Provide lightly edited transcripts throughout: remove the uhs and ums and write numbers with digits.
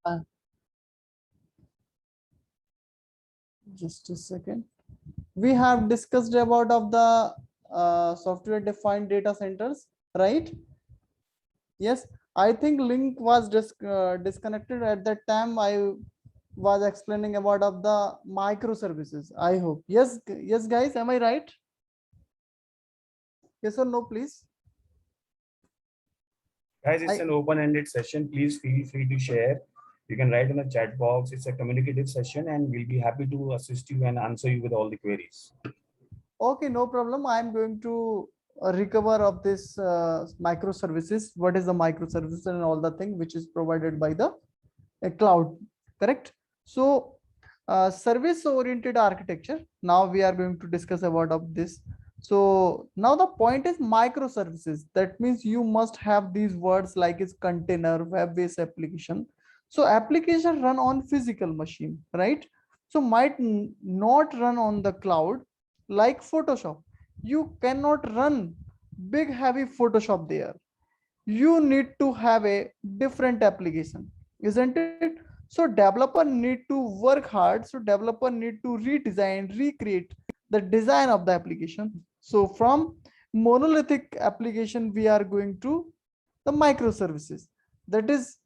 Uh, just a second. We have discussed about of the software defined data centers, right? Yes, I think link was disconnected at that time. I was explaining about of the microservices. I hope. Yes, yes, guys. Am I right? Yes or no, please? Guys, it's I an open-ended session. Please feel free to share. You can write in the chat box. It's a communicative session, and we'll be happy to assist you and answer you with all the queries. okay, no problem. I am going to recover of this microservices. What is the microservice and all the thing which is provided by the cloud, correct? So service oriented architecture, now we are going to discuss about of this. So now the point is microservices, that means you must have these words like is container, web based application. So application run on physical machine, right? So might not run on the cloud. Like Photoshop, you cannot run big heavy Photoshop there. You need to have a different application, isn't it? So developer need to work hard, so developer need to redesign, recreate the design of the application. So from monolithic application we are going to the microservices, that is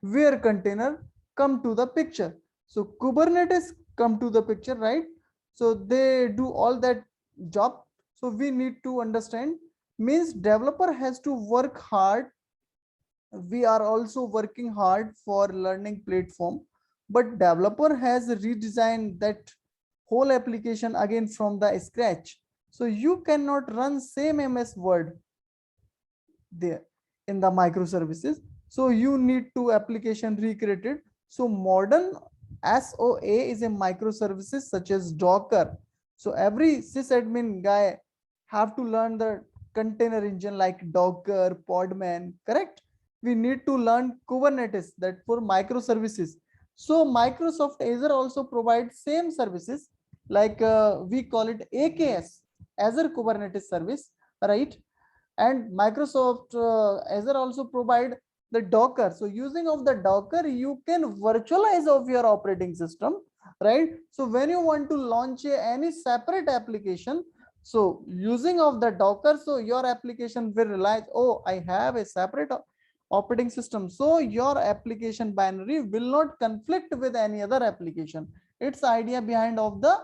where container come to the picture. So Kubernetes come to the picture, right? So they do all that job. So we need to understand, means developer has to work hard. We are also working hard for learning platform, but developer has redesigned that whole application again from the scratch. So you cannot run same MS Word there in the microservices. So you need to application recreated. So modern SOA is a microservices such as Docker. So every sysadmin guy have to learn the container engine like Docker, Podman, correct? We need to learn Kubernetes, that for microservices. So Microsoft Azure also provides same services, like we call it AKS, Azure Kubernetes Service, right? And Microsoft Azure also provide the Docker. So using of the Docker, you can virtualize of your operating system, right? So when you want to launch any separate application, so using of the Docker, so your application will realize, oh, I have a separate operating system. So your application binary will not conflict with any other application. It's idea behind of the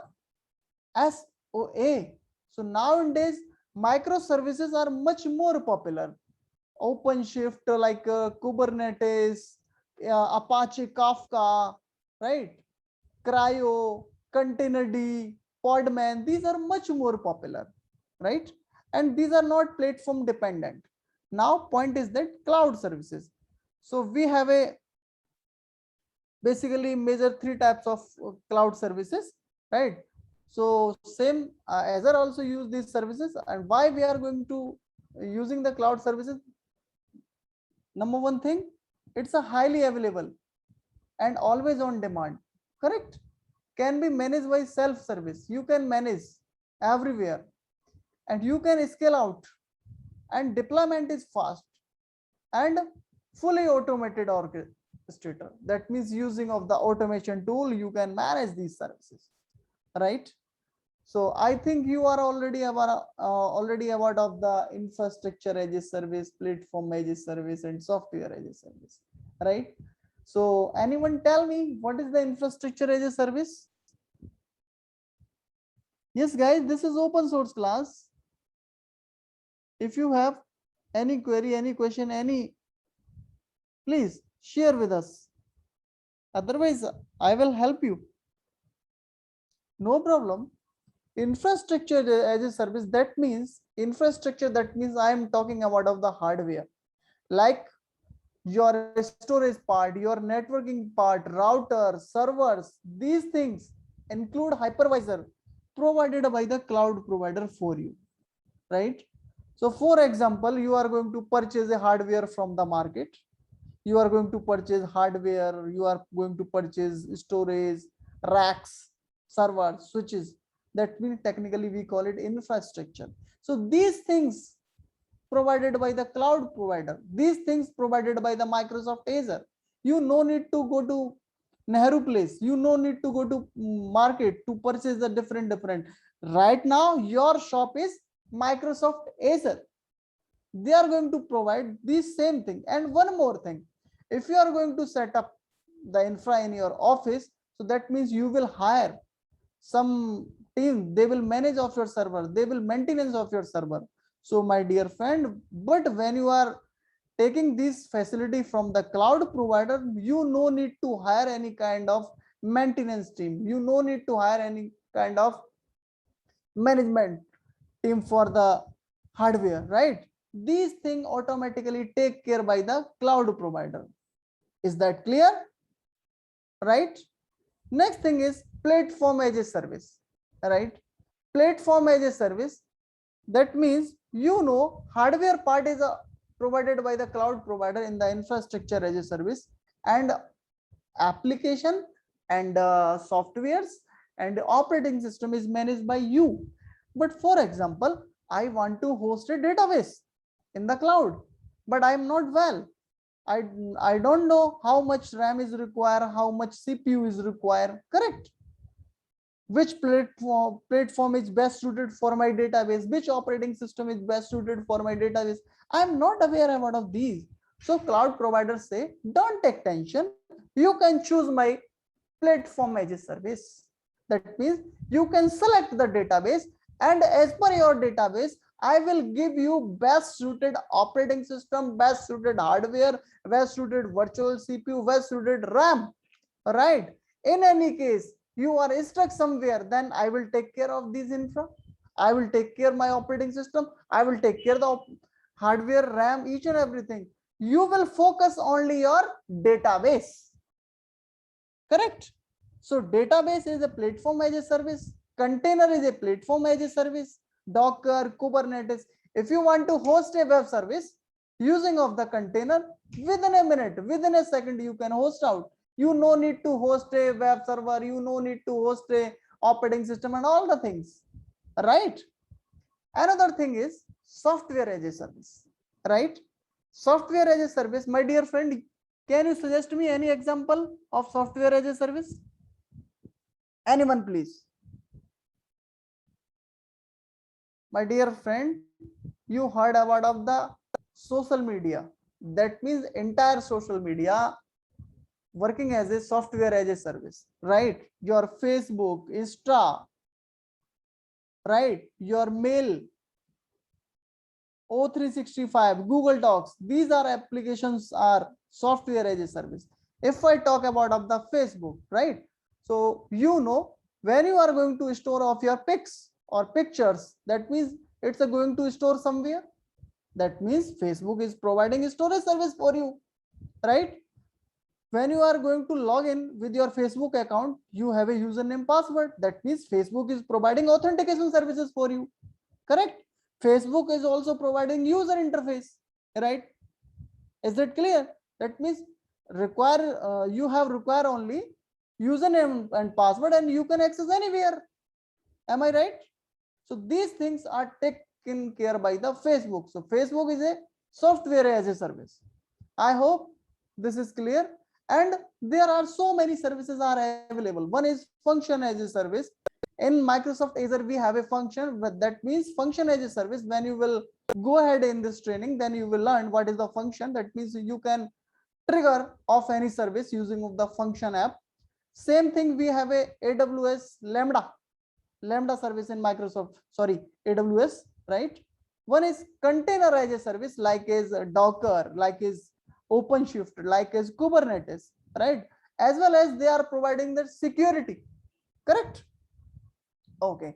SOA. So nowadays, microservices are much more popular. OpenShift, like Kubernetes, Apache Kafka, right? Cryo, Containerd, Podman, these are much more popular, right? And these are not platform dependent. Now, point is that cloud services. So we have a basically major three types of cloud services, right? So same Azure also use these services. And why we are going to using the cloud services? Number one thing, it's a highly available and always on demand, correct? Can be managed by self service. You can manage everywhere and you can scale out, and deployment is fast and fully automated orchestrator. That means using of the automation tool, you can manage these services, right? So I think you are already aware of the infrastructure as a service, platform as a service, and software as a service, right? So anyone tell me what is the infrastructure as a service? Yes, guys, this is open source class. If you have any query, any question, any, please share with us. Otherwise, I will help you. No problem. Infrastructure as a service, that means infrastructure, that means I am talking about of the hardware, like your storage part, your networking part, router, servers. These things include hypervisor provided by the cloud provider for you, right? So for example, you are going to purchase a hardware from the market, you are going to purchase hardware, you are going to purchase storage, racks, servers, switches. That means technically we call it infrastructure. So these things provided by the cloud provider, these things provided by the Microsoft Azure, You no need to go to Nehru Place. You no need to go to market to purchase the different. Right now, your shop is Microsoft Azure. They are going to provide this same thing. And one more thing, if you are going to set up the infra in your office, so that means you will hire some team, they will manage of your server, they will maintenance of your server. So my dear friend, but when you are taking this facility from the cloud provider, you no need to hire any kind of maintenance team, you no need to hire any kind of management team for the hardware, right? These things automatically take care by the cloud provider. Is that clear? Right? Next thing is platform as a service, right? Platform as a service, that means, hardware part is provided by the cloud provider in the infrastructure as a service, and application and softwares and operating system is managed by you. But for example, I want to host a database in the cloud, but I am not well. I don't know how much RAM is required, how much CPU is required, correct? Which platform is best suited for my database, which operating system is best suited for my database. I am not aware about of these. So cloud providers say, don't take tension. You can choose my platform as a service. That means you can select the database, and as per your database, I will give you best suited operating system, best suited hardware, best suited virtual CPU, best suited RAM, right? In any case, you are stuck somewhere, then I will take care of these infra. I will take care my operating system. I will take care the hardware, RAM, each and everything. You will focus only your database. Correct? So database is a platform as a service. Container is a platform as a service. Docker, Kubernetes. If you want to host a web service using of the container, within a minute, within a second, you can host out. You no need to host a web server. You no need to host a operating system and all the things, right? Another thing is software as a service, right? Software as a service, my dear friend, can you suggest me any example of software as a service? Anyone, please? My dear friend, you heard about of the social media. That means entire social media working as a software as a service, right? Your Facebook, Insta, right? Your mail, O365, Google Docs. These are applications are software as a service. If I talk about of the Facebook, right? So when you are going to store of your pics or pictures, that means it's going to store somewhere. That means Facebook is providing a storage service for you, right? When you are going to log in with your Facebook account, you have a username password. That means Facebook is providing authentication services for you, correct? Facebook is also providing user interface, right? Is it clear? That means you have require only username and password, and you can access anywhere. Am I right? So these things are taken care by the Facebook. So Facebook is a software as a service. I hope this is clear. And there are so many services are available. One is function as a service. In Microsoft Azure, we have a function, but that means function as a service. When you will go ahead in this training, then you will learn what is the function. That means you can trigger off any service using of the function app. Same thing, we have a AWS Lambda service in AWS, right? One is container as a service, like is Docker, like is OpenShift, like is Kubernetes, right? As well as they are providing the security, correct? Okay.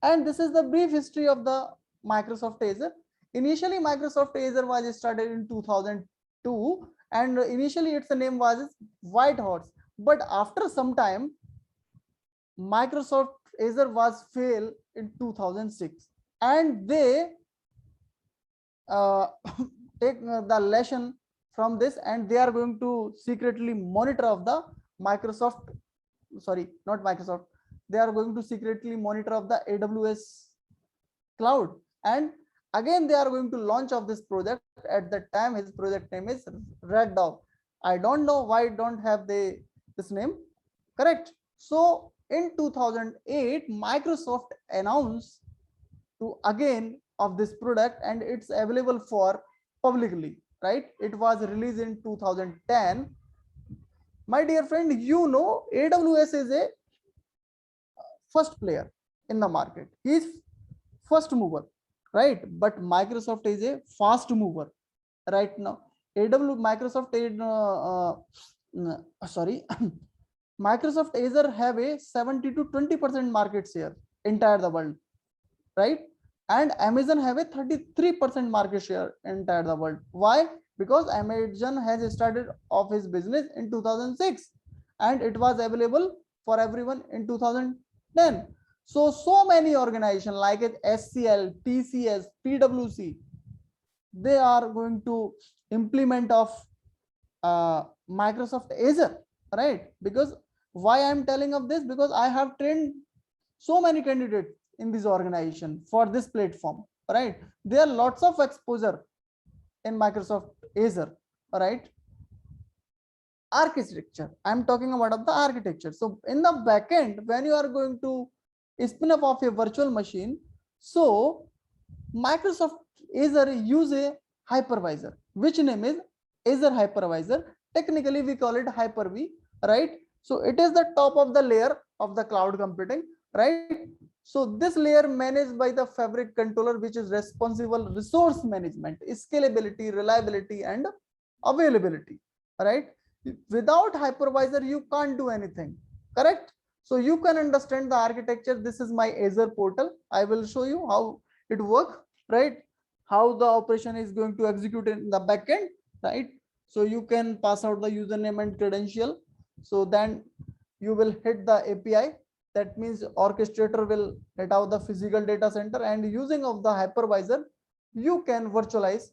And this is the brief history of the Microsoft Azure. Initially, Microsoft Azure was started in 2002, and initially its name was Whitehorse. But after some time, Microsoft Azure was failed in 2006, and they take the lesson from this, and they are going to secretly monitor of the they are going to secretly monitor of the AWS cloud, and again they are going to launch of this project. At that time, his project name is Red Dog. I don't know why don't have they this name, correct? So in 2008, Microsoft announced to again of this product, and it's available for publicly, right? It was released in 2010. My dear friend, you know AWS is a first player in the market. He is first mover, right? But Microsoft is a fast mover right now. Microsoft sorry, Microsoft Azure have a 70 to 20% market share entire the world, right? And Amazon have a 33% market share entire the world. Why? Because Amazon has started off his business in 2006 and it was available for everyone in 2010. So many organizations like it, SCL, TCS, PwC, they are going to implement of Microsoft Azure, right? Because why I'm telling of this, because I have trained so many candidates in this organization for this platform, right? There are lots of exposure in Microsoft Azure, right? Architecture, I'm talking about the architecture. So in the backend, when you are going to spin up of a virtual machine, so Microsoft Azure use a hypervisor, which name is Azure hypervisor. Technically we call it Hyper-V, right? So it is the top of the layer of the cloud computing, right? So this layer managed by the fabric controller, which is responsible resource management, scalability, reliability, and availability, right? Without hypervisor, you can't do anything, correct? So you can understand the architecture. This is my Azure portal. I will show you how it works, right? How the operation is going to execute in the backend, right? So you can pass out the username and credential. So then you will hit the API. That means orchestrator will hit out the physical data center, and using of the hypervisor, you can virtualize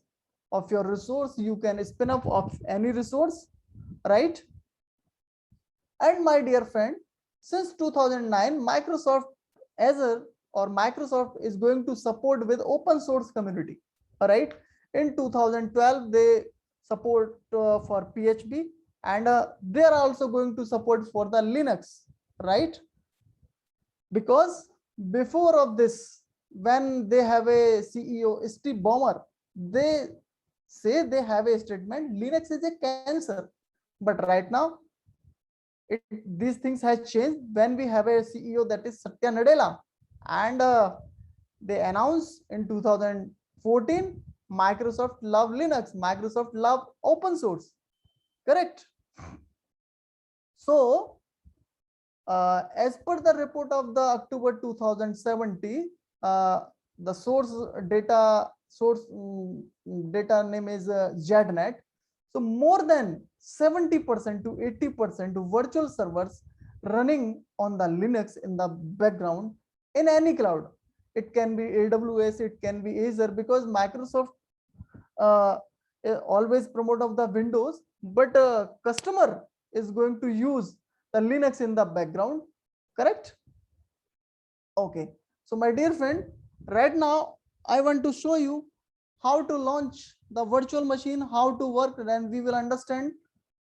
of your resource. You can spin up of any resource, right? And my dear friend, since 2009, Microsoft Azure or Microsoft is going to support with open source community, all right? In 2012, they support for PHP, and they are also going to support for the Linux, right? Because before of this, when they have a CEO, Steve Ballmer, they say they have a statement, Linux is a cancer. But right now, these things has changed when we have a CEO that is Satya Nadella, and they announced in 2014, Microsoft love Linux, Microsoft love open source, correct? So as per the report of the October 2070, the data name is JADNet. So more than 70% to 80% virtual servers running on the Linux in the background in any cloud. It can be AWS, it can be Azure, because Microsoft always promote of the Windows, but customer is going to use the Linux in the background, correct? Okay, so my dear friend, right now I want to show you how to launch the virtual machine, how to work, and we will understand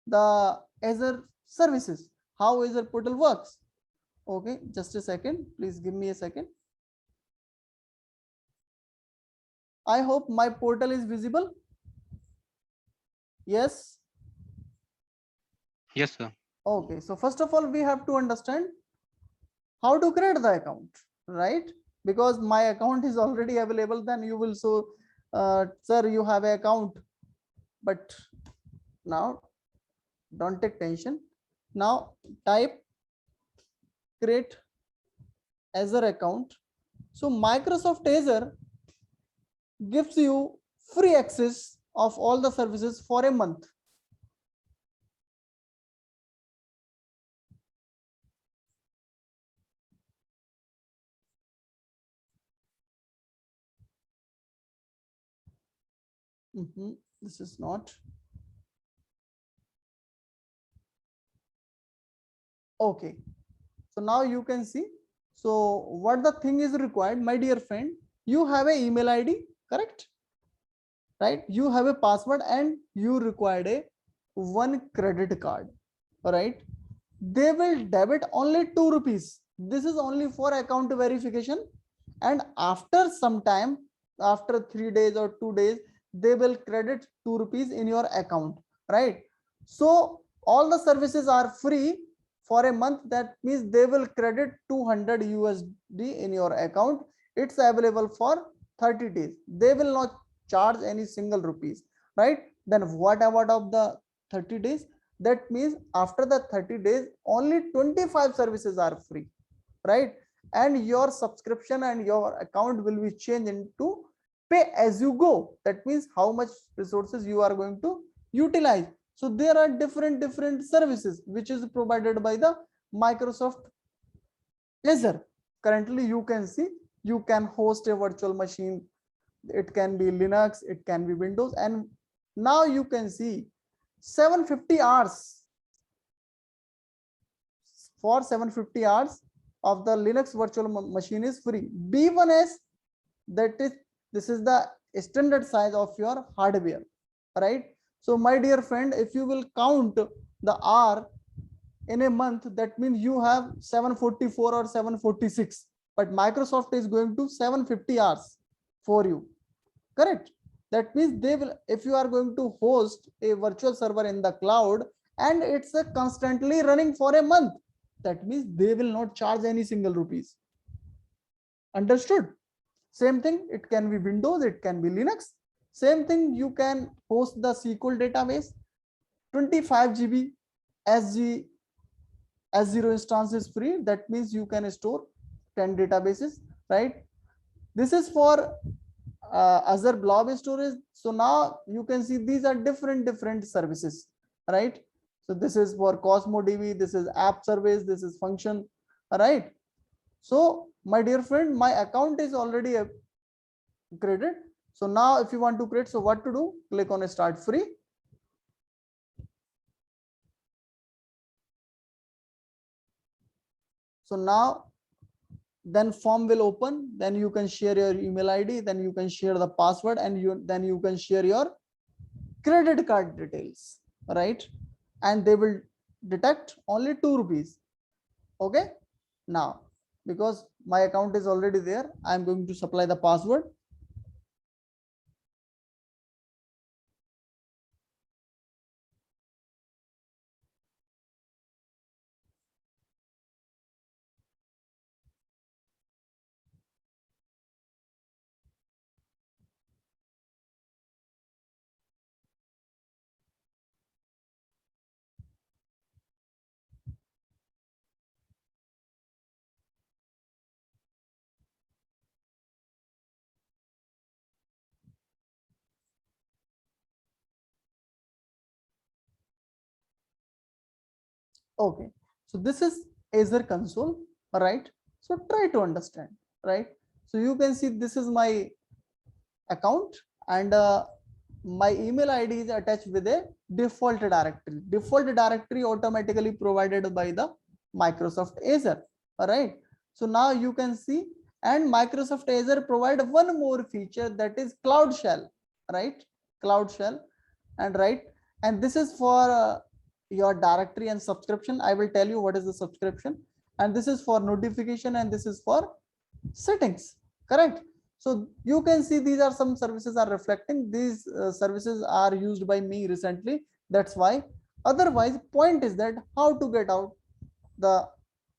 the Azure services, how Azure portal works. Okay, just a second, please give me a second. I hope my portal is visible. Yes. Yes, sir. Okay, so first of all, we have to understand how to create the account, right? Because my account is already available, then you will so sir, you have an account, but now don't take tension. Now type create Azure account. So Microsoft Azure gives you free access of all the services for a month. This is not okay. So now you can see. So what the thing is required, my dear friend, you have an email ID, correct? Right? You have a password and you required a one credit card, right? They will debit only 2 rupees. This is only for account verification. And after some time, after 3 days or 2 days, they will credit 2 rupees in your account, right? So all the services are free for a month. That means they will credit 200 USD in your account. It's available for 30 days. They will not charge any single rupees, right? Then what about of the 30 days? That means after the 30 days, only 25 services are free, right? And your subscription and your account will be changed into pay as you go. That means how much resources you are going to utilize. So there are different services which is provided by the Microsoft Azure. Currently you can see, you can host a virtual machine. It can be Linux, it can be Windows. And now you can see 750 hours, for 750 hours of the Linux virtual machine is free. B1S, that is, this is the standard size of your hardware, right? So my dear friend, if you will count the hour in a month, that means you have 744 or 746, but Microsoft is going to 750 hours for you, correct? That means they will, if you are going to host a virtual server in the cloud and it's constantly running for a month, that means they will not charge any single rupees. Understood? Same thing, it can be Windows, it can be Linux. Same thing, you can host the SQL database, 25 GB SG S0 instance is free. That means you can store 10 databases, right? This is for Azure Blob Storage. So now you can see these are different services, right? So this is for Cosmo DB, this is app service, this is function, right? So my dear friend, my account is already created. So now if you want to create, so what to do? Click on start free. So now then form will open, then you can share your email ID, then you can share the password, and then you can share your credit card details, right? And they will detect only 2 rupees. Okay, now because my account is already there, I'm going to supply the password. Okay, so this is Azure console, right? So try to understand, right? So you can see this is my account, and my email ID is attached with a default directory. Default directory automatically provided by the Microsoft Azure. All right. So now you can see, and Microsoft Azure provide one more feature, that is Cloud Shell, right? Cloud Shell, and right. And this is for your directory and subscription. I will tell you what is the subscription, and this is for notification, and this is for settings, correct? So you can see these are some services are reflecting. These services are used by me recently, that's why. Otherwise point is that how to get out the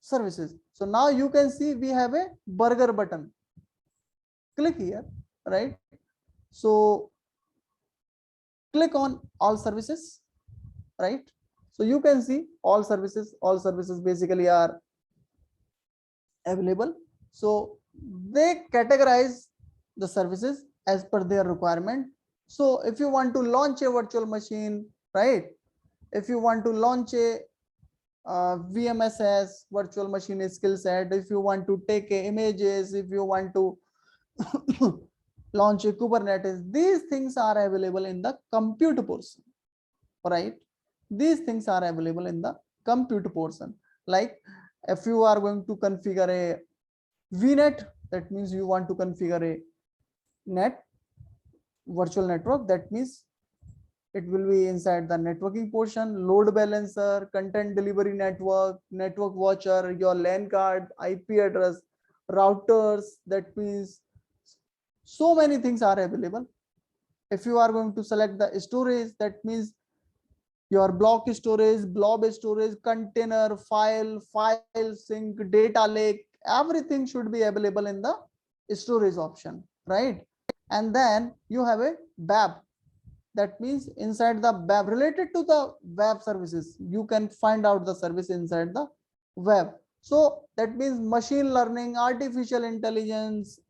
services. So now you can see we have a burger button. Click here, right? So click on all services, right? So you can see all services basically are available. So they categorize the services as per their requirement. So if you want to launch a virtual machine, right? If you want to launch a VMSS virtual machine skill set, if you want to take images, if you want to launch a Kubernetes, these things are available in the compute portion, right? These things are available in the compute portion. Like if you are going to configure a VNet, that means you want to configure a net virtual network, that means It will be inside the networking portion, load balancer, content delivery network, network watcher, your LAN card, IP address, routers. That means so many things are available. If you are going to select the storage, that means your block storage, blob storage, container, file sync, data lake, everything should be available in the storage option, right? And then you have a web. That means inside the web, related to the web services, you can find out the service inside the web. So that means machine learning, artificial intelligence,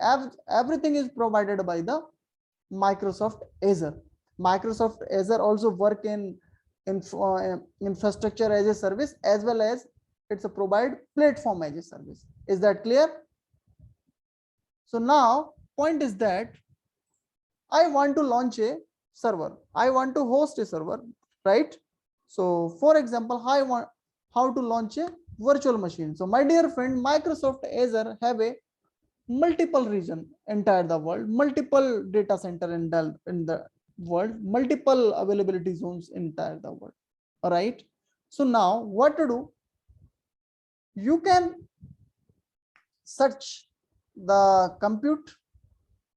everything is provided by the Microsoft Azure. Microsoft Azure also work in infrastructure as a service, as well as it's a provide platform as a service. Is that clear? So now point is that I want to launch a server. I want to host a server, right? So for example, how to launch a virtual machine. So my dear friend, Microsoft Azure have a multiple region entire the world, multiple data center in the world, multiple availability zones entire the world. All right. So now what to do? You can search the compute.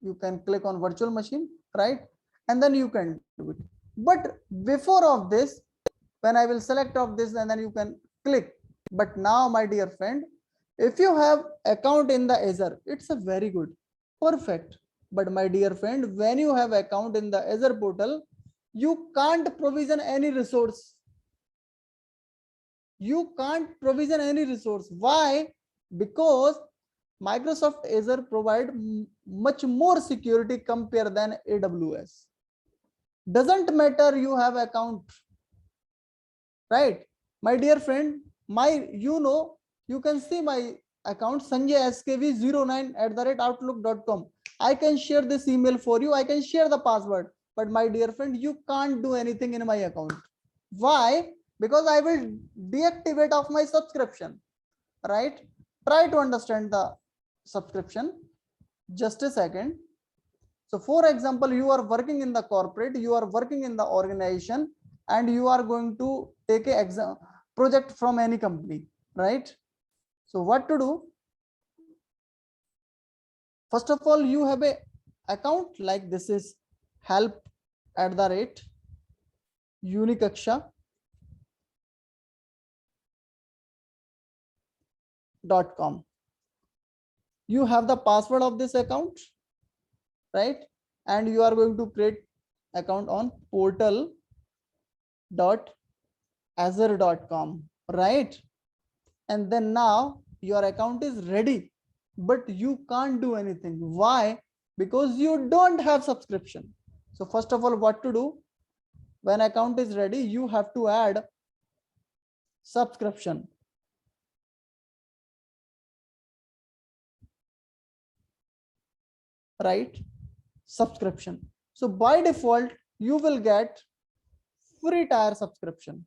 You can click on virtual machine, right? And then you can do it. But before of this, when I will select of this, and then you can click. But now, my dear friend, if you have account in the Azure, it's a very good, perfect. But my dear friend, when you have account in the Azure portal, you can't provision any resource. You can't provision any resource. Why? Because Microsoft Azure provide much more security compared than AWS. Doesn't matter you have account, right? My dear friend, you can see my account sanjayskv09@outlook.com. I can share this email for you. I can share the password, but my dear friend, you can't do anything in my account. Why? Because I will deactivate of my subscription, right? Try to understand the subscription. Just a second. So for example, you are working in the corporate, you are working in the organization, and you are going to take a exam project from any company, right? So what to do? First of all, you have a account like this is help@unikaksha.com. You have the password of this account, right? And you are going to create account on portal.azure.com, right? And then now your account is ready, but you can't do anything. Why? Because you don't have subscription. So first of all, what to do? When account is ready, you have to add subscription. Right? Subscription. So by default, you will get free tier subscription.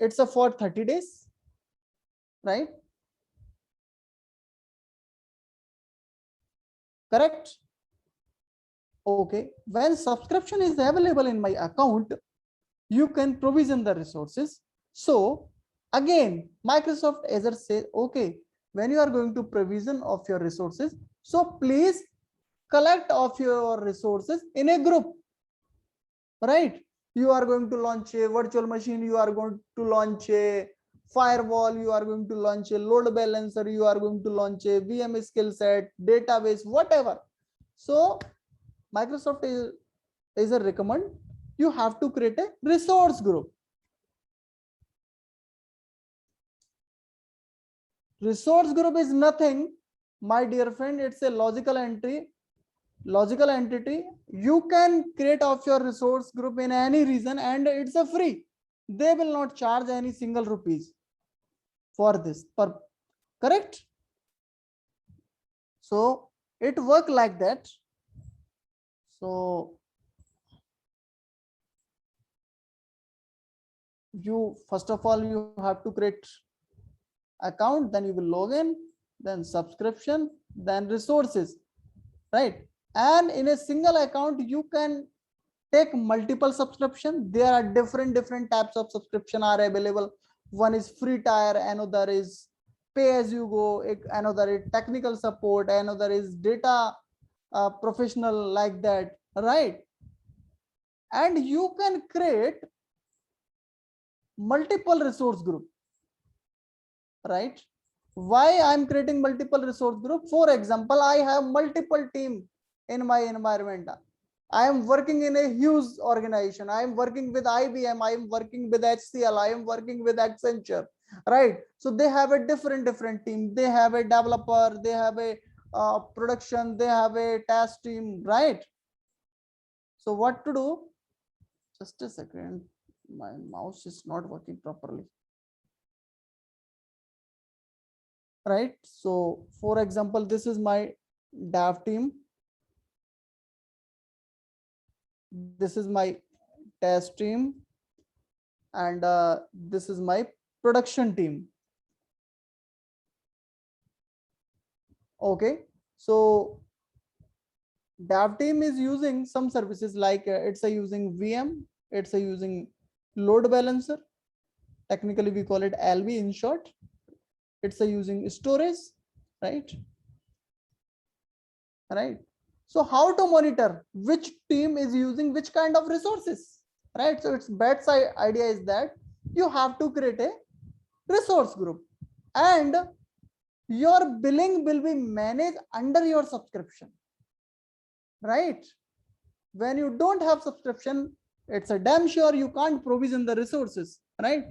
It's a for 30 days, right? Correct? Okay. When subscription is available in my account, you can provision the resources. So again, Microsoft Azure says, okay, when you are going to provision of your resources, so please collect of your resources in a group, right? You are going to launch a virtual machine, you are going to launch a firewall, you are going to launch a load balancer, you are going to launch a VM skill set, database, whatever. So Microsoft Azure recommend you have to create a resource group. Resource group is nothing, my dear friend, it's a logical entity. You can create of your resource group in any region, and it's a free. They will not charge any single rupees for this. Correct? So it work like that. So you first of all, you have to create account, then you will log in, then subscription, then resources, right? And in a single account, you can take multiple subscription. There are different types of subscription are available. One is free tier, another is pay as you go, another is technical support, another is data professional, like that, right? And you can create multiple resource group, right? Why I'm creating multiple resource group? For example, I have multiple team in my environment. I am working in a huge organization. I am working with IBM. I am working with HCL. I am working with Accenture, right? So they have a different team. They have a developer. They have a production. They have a task team, right? So what to do? Just a second. My mouse is not working properly. Right? So for example, this is my dev team. This is my test team. And this is my production team. Okay. So dev team is using some services like it's a using VM, it's a using load balancer. Technically, we call it LB in short. It's a using storage, right? Right. So how to monitor which team is using which kind of resources, right? So its best idea is that you have to create a resource group, and your billing will be managed under your subscription, right? When you don't have subscription, it's a damn sure you can't provision the resources, right?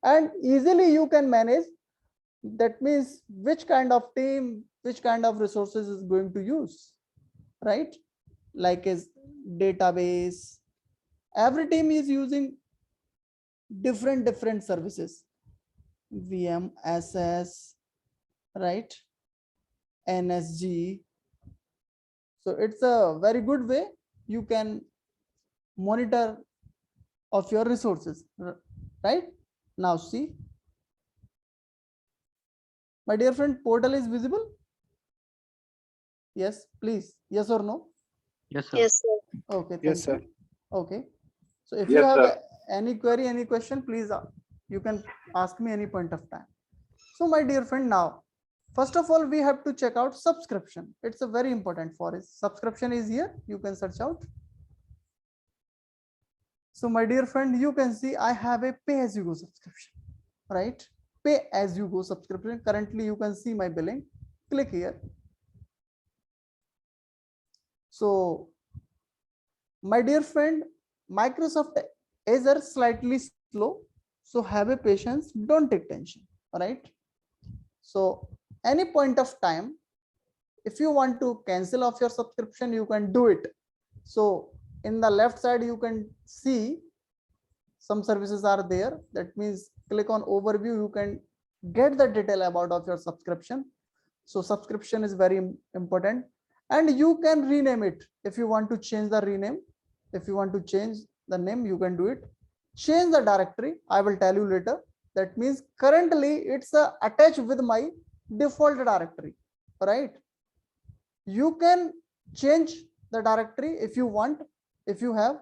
And easily you can manage. That means which kind of team, which kind of resources is going to use, right? Like is database. Every team is using different services. VM, SS, right? NSG. So it's a very good way you can monitor of your resources, right? Now see, my dear friend, portal is visible? Yes, please. Yes or no? Yes, sir. Yes, sir. Okay, thank Yes, sir. you. Okay. So if Yes, you have sir. any query, any question, please you can ask me any point of time. So my dear friend, now, first of all, we have to check out subscription. It's a very important for us. Subscription is here. You can search out. So my dear friend, you can see I have a pay as you go subscription, right? Pay as you go subscription. Currently, you can see my billing. Click here. So my dear friend, Microsoft Azure slightly slow. So have a patience. Don't take tension. All right. So any point of time, if you want to cancel off your subscription, you can do it. So in the left side, you can see some services are there. That means click on overview. You can get the detail about of your subscription. So subscription is very important, and you can rename it if you want to change the rename. If you want to change the name, you can do it. Change the directory. I will tell you later. That means currently it's attached with my default directory, right? You can change the directory if you want. If you have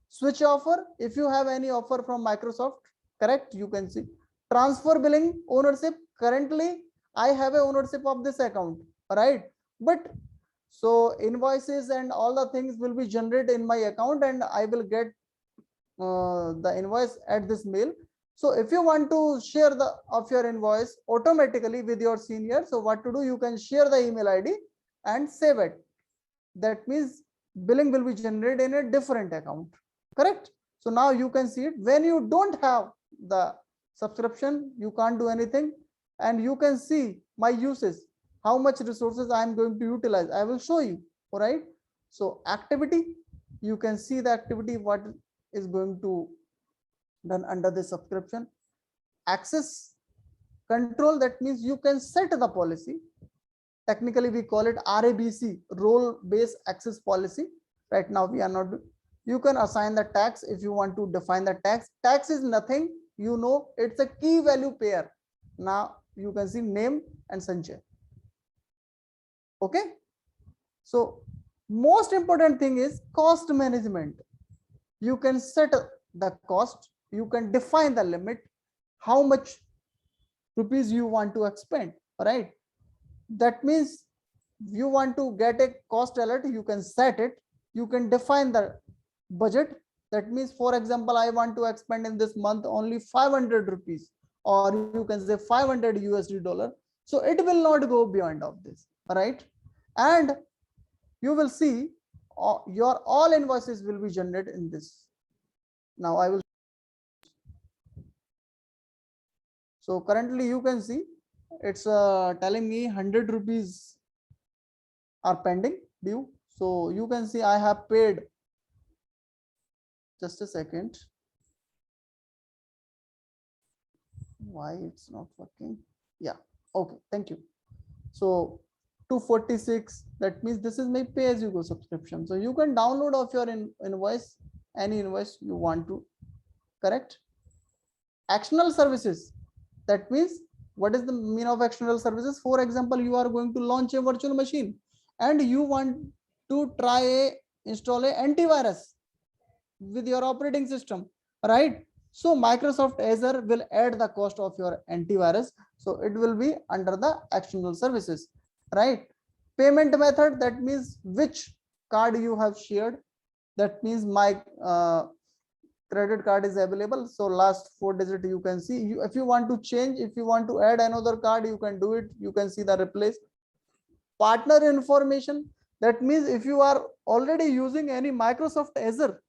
switch offer, if you have any offer from Microsoft, correct, you can see transfer billing ownership. Currently I have a ownership of this account, right? But so invoices and all the things will be generated in my account, and I will get the invoice at this mail. So if you want to share the of your invoice automatically with your senior, so what to do? You can share the email ID and save it. That means billing will be generated in a different account, correct? So now you can see it. When you don't have the subscription, you can't do anything, and you can see my uses, how much resources I am going to utilize. I will show you. All right. So activity, you can see the activity what is going to done under the subscription. Access control, that means you can set the policy. Technically we call it RABC, role based access policy. Right now we are not. You can assign the tax if you want to define the tax. Tax is nothing, you know, it's a key value pair. Now you can see name and Sanjay. Okay. So most important thing is cost management. You can set the cost, you can define the limit, how much rupees you want to expend, right? That means you want to get a cost alert, you can set it, you can define the budget. That means, for example, I want to expend in this month only 500 rupees, or you can say 500 USD dollar. So it will not go beyond of this, right? And you will see your all invoices will be generated in this. Now I will. So currently you can see it's telling me 100 rupees are pending due. So you can see I have paid. Just a second. Why it's not working? Yeah. Okay. Thank you. So 246. That means this is my pay as you go subscription. So you can download of your invoice, any invoice you want to. Correct. Actional services. That means, what is the mean of external services? For example, you are going to launch a virtual machine and you want to install a antivirus with your operating system, right? So Microsoft Azure will add the cost of your antivirus, so it will be under the external services, right? Payment method, that means which card you have shared. That means my credit card is available, so last 4 digit you can see. If you want to change, if you want to add another card, you can do it. You can see the replace. Partner information, that means if you are already using any Microsoft Azure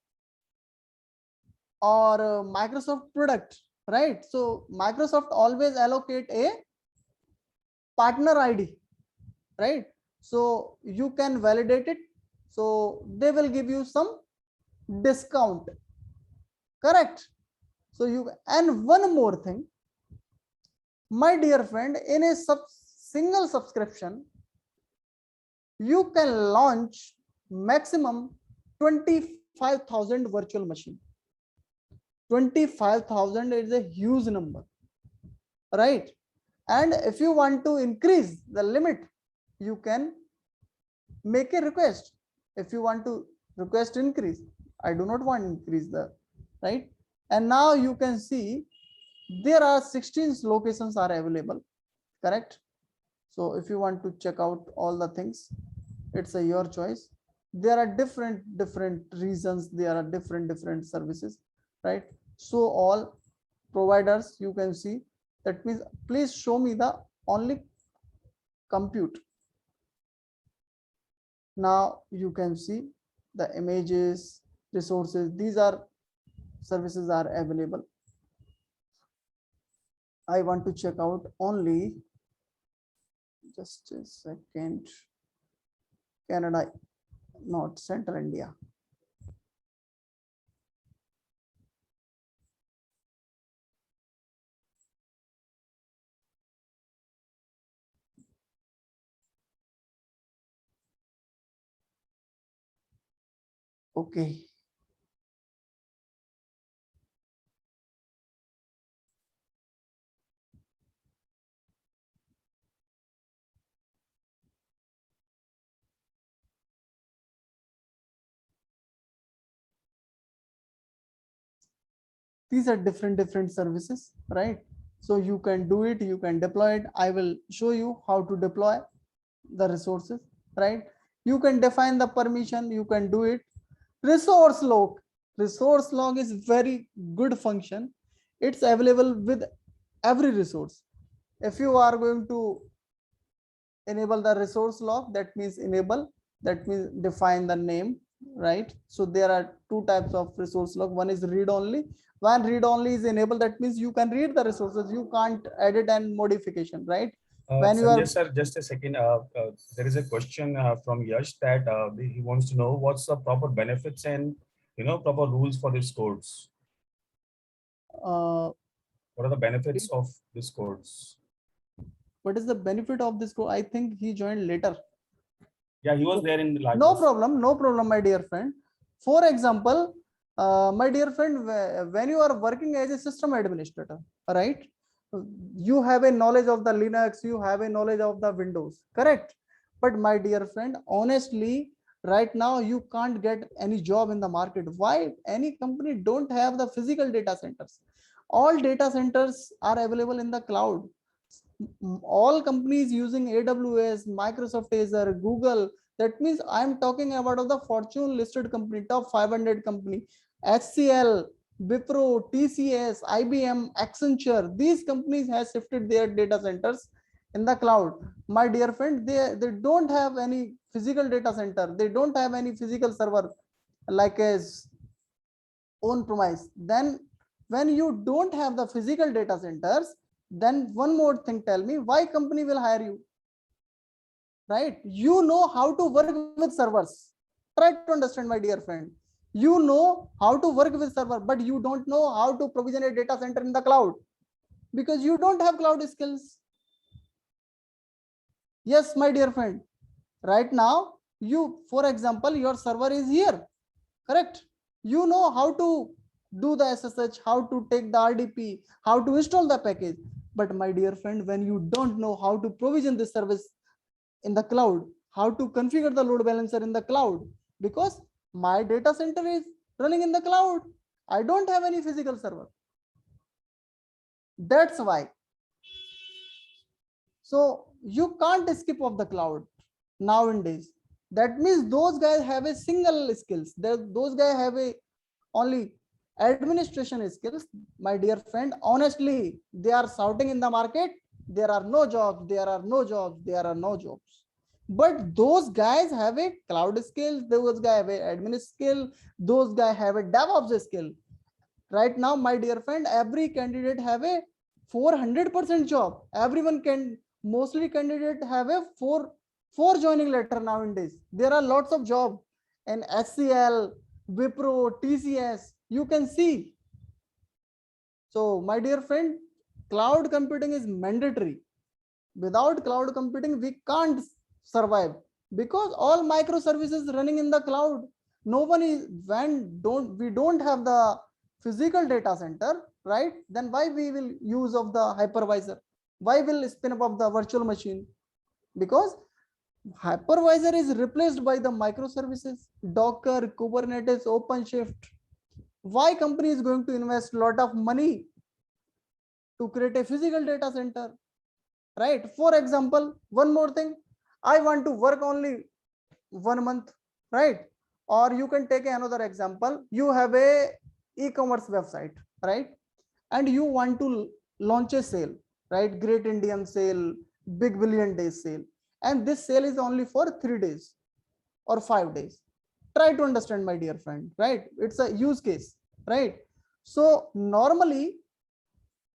or Microsoft product, right? So Microsoft always allocate a partner ID, right? So you can validate it, so they will give you some discount. Correct. So you, and one more thing, my dear friend, in a single subscription, you can launch maximum 25,000 virtual machine. 25,000 is a huge number, right? And if you want to increase the limit, you can make a request. If you want to request increase, I do not want increase the, right? And now you can see there are 16 locations are available. Correct. So if you want to check out all the things, it's your choice. There are different reasons, there are different services, right? So all providers you can see. That means, please show me the only compute. Now you can see the images, resources, these are services are available. I want to check out only, just a second, Canada, not Central India. Okay. These are different services, right? So you can do it, you can deploy it. I will show you how to deploy the resources, right? You can define the permission, you can do it. Resource log is very good function. It's available with every resource. If you are going to enable the resource log, that means enable, that means define the name, right? So there are two types of resource log. One is read only. When read only is enabled, that means you can read the resources, you can't edit and modification, right? When you Sanjay are, sir, just a second. There is a question from Yash that he wants to know what's the proper benefits and proper rules for these codes. uh, What are the benefits of these codes? what is the benefit of this code? I think he joined later. Yeah, he was there in the live. No problem, my dear friend. For example, my dear friend, when you are working as a system administrator, right? You have a knowledge of the Linux, you have a knowledge of the Windows, correct? But my dear friend, honestly, right now you can't get any job in the market. Why? Any company don't have the physical data centers. All data centers are available in the cloud. All companies using AWS, Microsoft Azure, Google. That means I'm talking about the Fortune listed company, top 500 company, HCL, Wipro, TCS, IBM, Accenture. These companies have shifted their data centers in the cloud. My dear friend, they don't have any physical data center. They don't have any physical server like as on premise. Then when you don't have the physical data centers, then one more thing, tell me why company will hire you, right? You know how to work with servers. Try to understand, my dear friend. You know how to work with server, but you don't know how to provision a data center in the cloud because you don't have cloud skills. Yes, my dear friend, right now you, for example, your server is here, correct? You know how to do the SSH, how to take the RDP, how to install the package. But my dear friend, when you don't know how to provision this service in the cloud, how to configure the load balancer in the cloud, because my data center is running in the cloud, I don't have any physical server. That's why. So you can't skip off the cloud nowadays. That means those guys have a single skills. Those guys have a only administration skills. My dear friend, honestly, they are shouting in the market, there are no jobs, there are no jobs, there are no jobs. But those guys have a cloud skill, those guys have a admin skill, those guys have a DevOps skill. Right now, my dear friend, every candidate have a 400% job. Everyone can, mostly candidate have a four joining letter nowadays. There are lots of job and HCL, Wipro, TCS, you can see. So my dear friend, cloud computing is mandatory. Without cloud computing, we can't survive because all microservices running in the cloud. No one is, when don't we don't have the physical data center, right? Then why we will use of the hypervisor? Why will spin up of the virtual machine? Because hypervisor is replaced by the microservices, Docker, Kubernetes, OpenShift. Why company is going to invest a lot of money to create a physical data center, right? For example, one more thing, I want to work only 1 month, right? Or you can take another example, you have a e-commerce website, right? And you want to launch a sale, right? Great Indian sale, big billion days sale, and this sale is only for 3 days or 5 days. Try to understand, my dear friend, right? It's a use case, right? So normally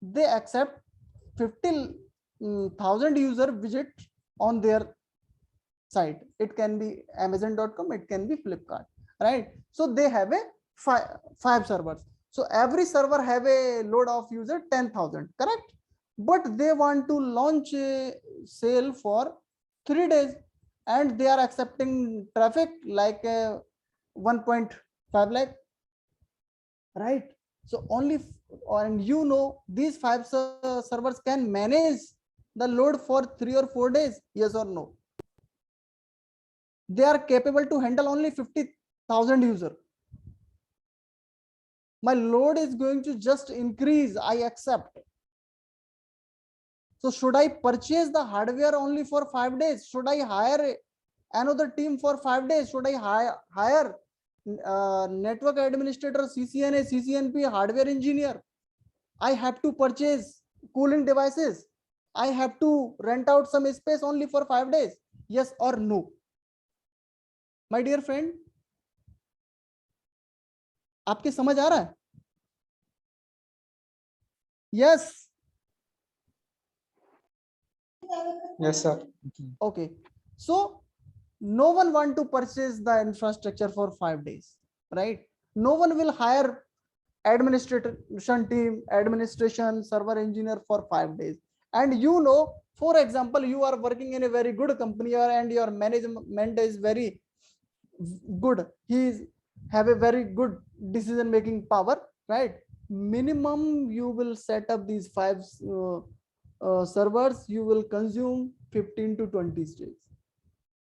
they accept 50,000 user visit on their site. It can be amazon.com, it can be Flipkart, right? So they have a five servers. So every server have a load of user 10,000, correct? But they want to launch a sale for 3 days and they are accepting traffic like 1.5 lakh, right? So only, and you know, these five servers can manage the load for 3 or 4 days, yes or no? They are capable to handle only 50,000 user. My load is going to just increase, I accept. So should I purchase the hardware only for 5 days? Should I hire another team for 5 days? Should I hire network administrator, CCNA, CCNP, hardware engineer? I have to purchase cooling devices. I have to rent out some space only for 5 days. Yes or no? My dear friend, आपके समझ आ रहा है? Yes. Yes, sir. Okay. So no one want to purchase the infrastructure for 5 days, right? No one will hire administration team, administration, server engineer for 5 days. And you know, for example, you are working in a very good company and your management is very good. He have a very good decision making power, right? Minimum you will set up these five servers, you will consume 15 to 20 days.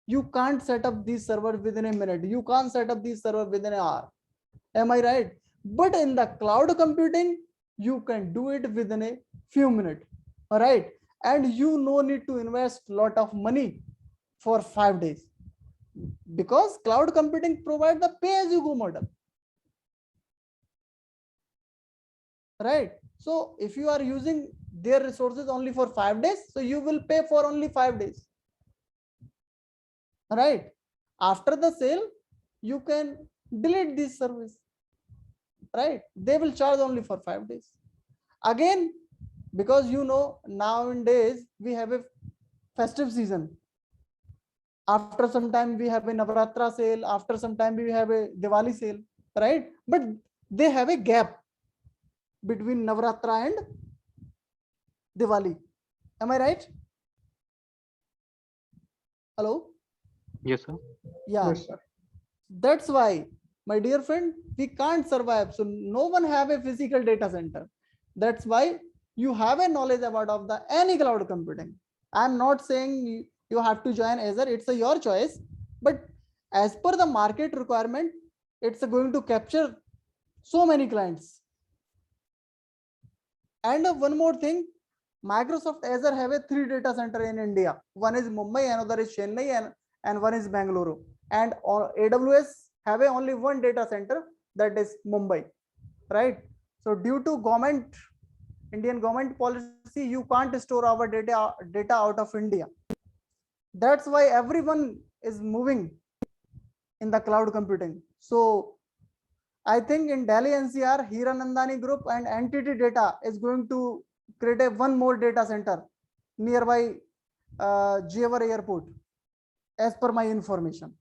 You can't set up these servers within a minute. You can't set up these servers within an hour. Am I right? But in the cloud computing, you can do it within a few minutes. All right. And you no need to invest a lot of money for 5 days, because cloud computing provides the pay-as-you-go model. Right. So if you are using their resources only for 5 days, so you will pay for only 5 days. Right. After the sale, you can delete this service. Right. They will charge only for 5 days. Again, because nowadays we have a festive season. After some time we have a Navratra sale. After some time we have a Diwali sale. Right. But they have a gap between Navratra and Diwali. Am I right? Hello? Yes, sir. Yeah. Yes, sir. That's why, my dear friend, we can't survive. So no one have a physical data center. That's why you have a knowledge about of the any cloud computing. I'm not saying you have to join Azure. It's your choice. But as per the market requirement, it's going to capture so many clients. And one more thing, Microsoft Azure have a 3 data center in India. One is Mumbai, another is Chennai, and one is Bangalore. And AWS have a only 1 data center, that is Mumbai, right? So due to Indian government policy, you can't store our data out of India. That's why everyone is moving in the cloud computing. So I think in Delhi NCR, Hiranandani Group and NTT Data is going to create a 1 more data center nearby Jewar Airport, as per my information.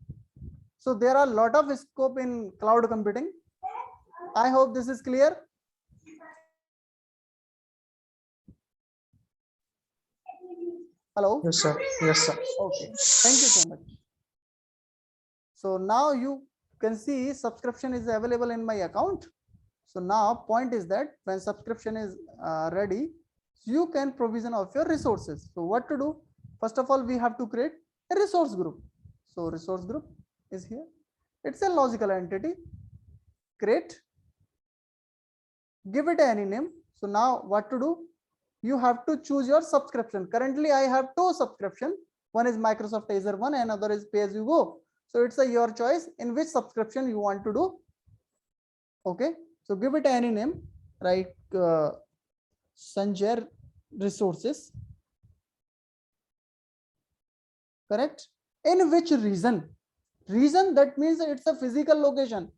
So there are a lot of scope in cloud computing. I hope this is clear. Hello? Yes, sir. Yes, sir. Okay. Thank you so much. So now you can see subscription is available in my account. So now point is that when subscription is ready, you can provision of your resources. So what to do? First of all, we have to create a resource group. So resource group is here. It's a logical entity. Create. Give it any name. So now what to do? You have to choose your subscription. Currently, I have 2 subscription. One is Microsoft Azure one, and another is pay-as-you-go. So it's your choice in which subscription you want to do. Okay. So give it any name, right? Sanjay Resources. Correct. In which region? Region, that means it's a physical location.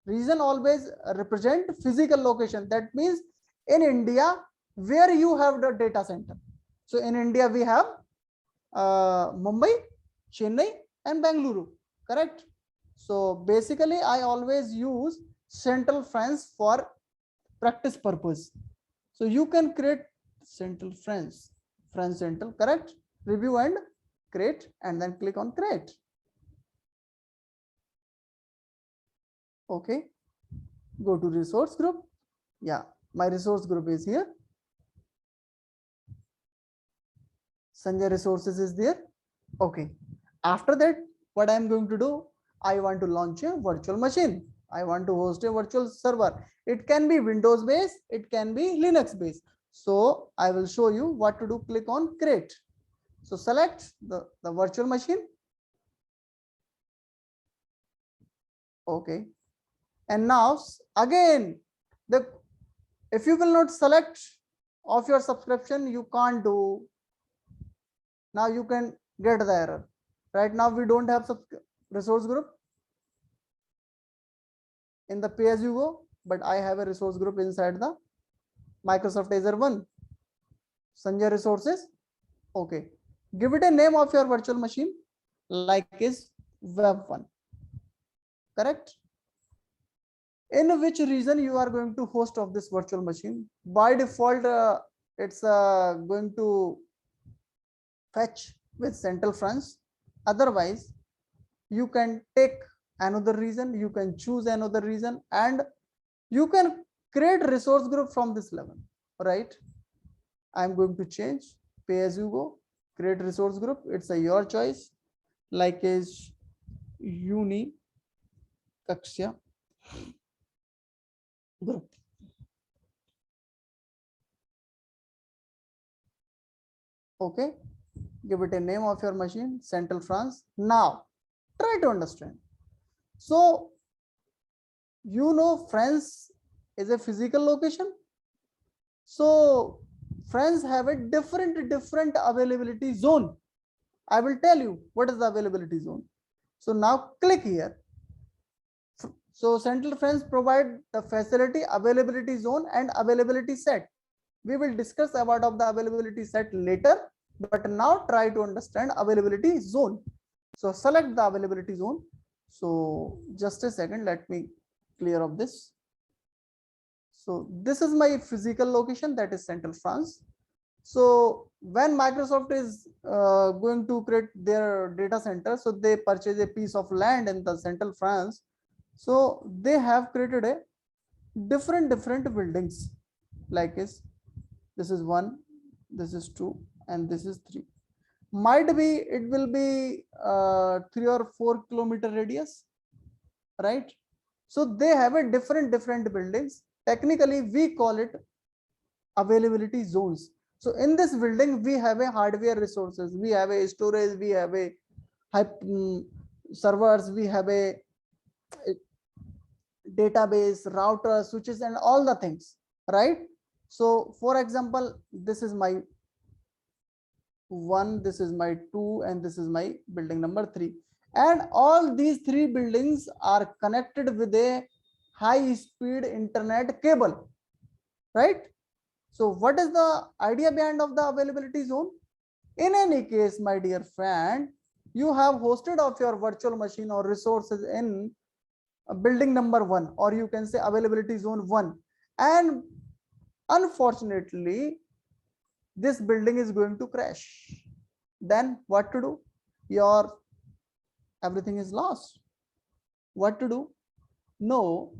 Region always represent physical location. That means in India, where you have the data center. So in India, we have Mumbai, Chennai, and Bangalore. Correct. So basically, I always use Central France for practice purpose. So you can create Central France Central, correct? Review and create, and then click on create. Okay. Go to resource group. Yeah, my resource group is here. Sanjay Resources is there. Okay. After that, what I am going to do, I want to launch a virtual machine. I want to host a virtual server. It can be Windows based, it can be Linux based. So I will show you what to do. Click on create. So select the virtual machine. Okay. And now again, if you will not select of your subscription, you can't do. Now you can get the error. Right now we don't have resource group in the pay-as-you-go, but I have a resource group inside the Microsoft Azure one. Sanjay Resources. Okay. Give it a name of your virtual machine, like is Web1. Correct. In which region you are going to host of this virtual machine? By default, it's going to fetch with Central France. Otherwise, you can take another region, you can choose another region, and you can create resource group from this level, right? I'm going to change pay-as-you-go, create resource group. It's your choice. like is Uni Kaksya group. Okay, give it a name of your machine, Central France. Now try to understand. So France is a physical location. So France have a different availability zone. I will tell you what is the availability zone. So now click here. So Central France provide the facility, availability zone and availability set. We will discuss about of the availability set later, but now try to understand availability zone. So select the availability zone. So just a second, let me clear up this. So this is my physical location, that is Central France. So when Microsoft is going to create their data center, so they purchase a piece of land in the Central France. So they have created a different buildings, like this is 1, this is 2, and this is 3. Might be it will be 3 or 4 kilometer radius, right? So they have a different buildings. Technically we call it availability zones. So in this building we have a hardware resources, we have a storage, we have a servers, we have a database, router, switches, and all the things, right? So for example, this is my 1, this is my 2, and this is my building number 3, and all these 3 buildings are connected with a high speed internet cable, right? So what is the idea behind of the availability zone? In any case, my dear friend, you have hosted of your virtual machine or resources in building number 1, or you can say availability zone 1, and unfortunately this building is going to crash. Then what to do? Your everything is lost. What to do? No,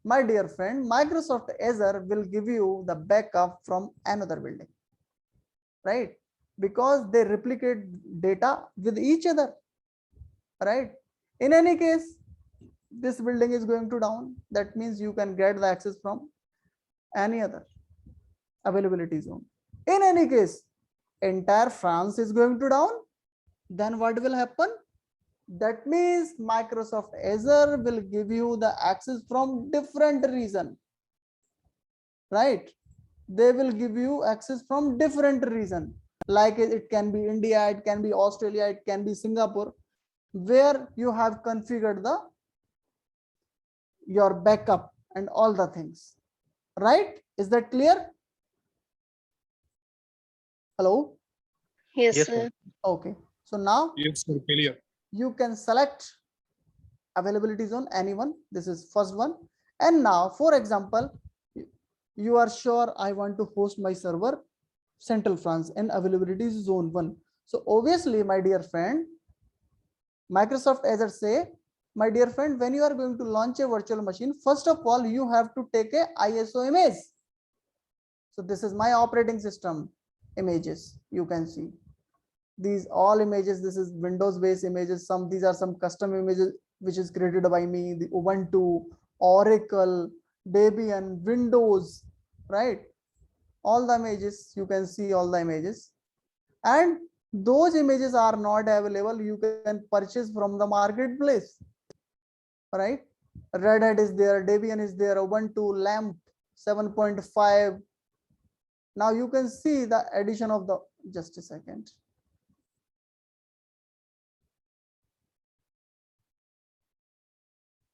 my dear friend, Microsoft Azure will give you the backup from another building, right? Because they replicate data with each other, right? In any case, this building is going to down. That means you can get the access from any other availability zone. In any case, entire France is going to down. Then what will happen? That means Microsoft Azure will give you the access from different region, right? They will give you access from different region, like it can be India, it can be Australia, it can be Singapore, where you have configured the your backup and all the things, right? Is that clear? Hello? Yes, Yes, sir. sir. Okay, so now Yes, sir. Clear. you can select availability zone, anyone. This is first one. And now, for example, you are sure I want to host my server Central France and availability zone 1. So obviously, my dear friend, Microsoft Azure say, my dear friend, when you are going to launch a virtual machine, first of all, you have to take a ISO image. So this is my operating system images. You can see these all images. This is Windows based images. These are some custom images which is created by me, the Ubuntu, Oracle, Debian, Windows, right? All the images, you can see all the images, and those images are not available. You can purchase from the marketplace, right? Red Hat is there, Debian is there, Ubuntu, LAMP 7.5. Now you can see the addition of the, just a second.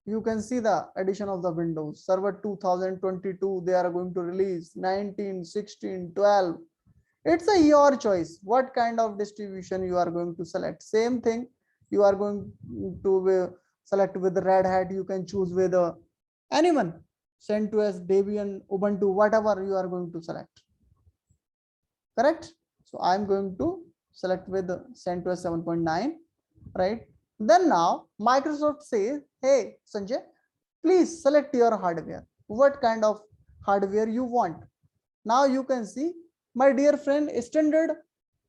You can see the addition of the Windows Server 2022. They are going to release 19, 16, 12. It's a your choice what kind of distribution you are going to select. Same thing, you are going to select with Red Hat. You can choose with anyone, CentOS, Debian, Ubuntu, whatever you are going to select, correct? So I'm going to select with CentOS 7.9, right? Then now Microsoft says, hey Sanjay, please select your hardware, what kind of hardware you want. Now you can see, my dear friend, standard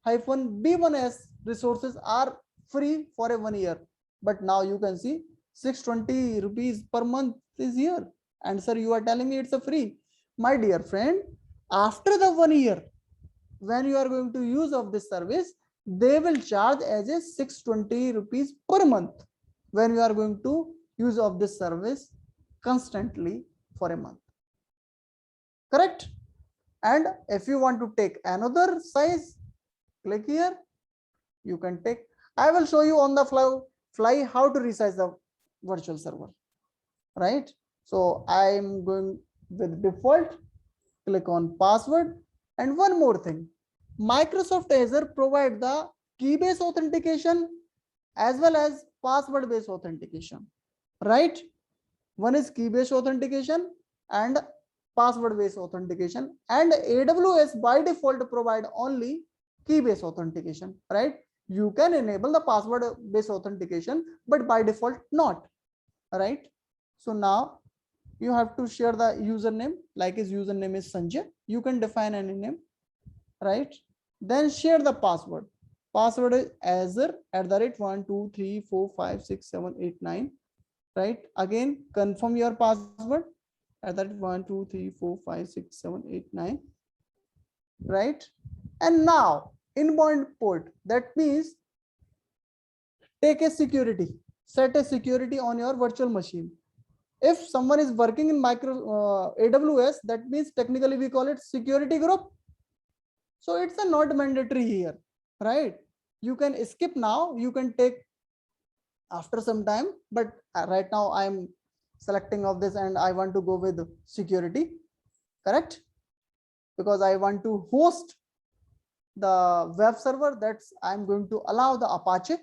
-B1S resources are free for a 1 year, but now you can see 620 rupees per month is here, and sir, you are telling me it's a free. My dear friend, after the 1 year, when you are going to use of this service, they will charge as a 620 rupees per month when you are going to use of this service constantly for a month, correct? And if you want to take another size, click here, you can take. I will show you on the fly how to resize the virtual server, right? So I am going with default, click on password. And one more thing, Microsoft Azure provide the key-based authentication as well as password-based authentication, right? One is key-based authentication and password-based authentication, and AWS by default provide only key-based authentication, right? You can enable the password-based authentication, but by default not, right? So now you have to share the username, like his username is Sanjay. You can define any name, right? Then share the password. Password is Azure@123456789, right? Again, confirm your password @123456789, right? And now inbound port, that means take a security, set a security on your virtual machine. If someone is working in AWS, that means technically we call it security group. So it's a not mandatory here, right? You can skip now, you can take after some time, but right now I'm selecting of this and I want to go with security, correct? Because I want to host the web server, that's I'm going to allow the Apache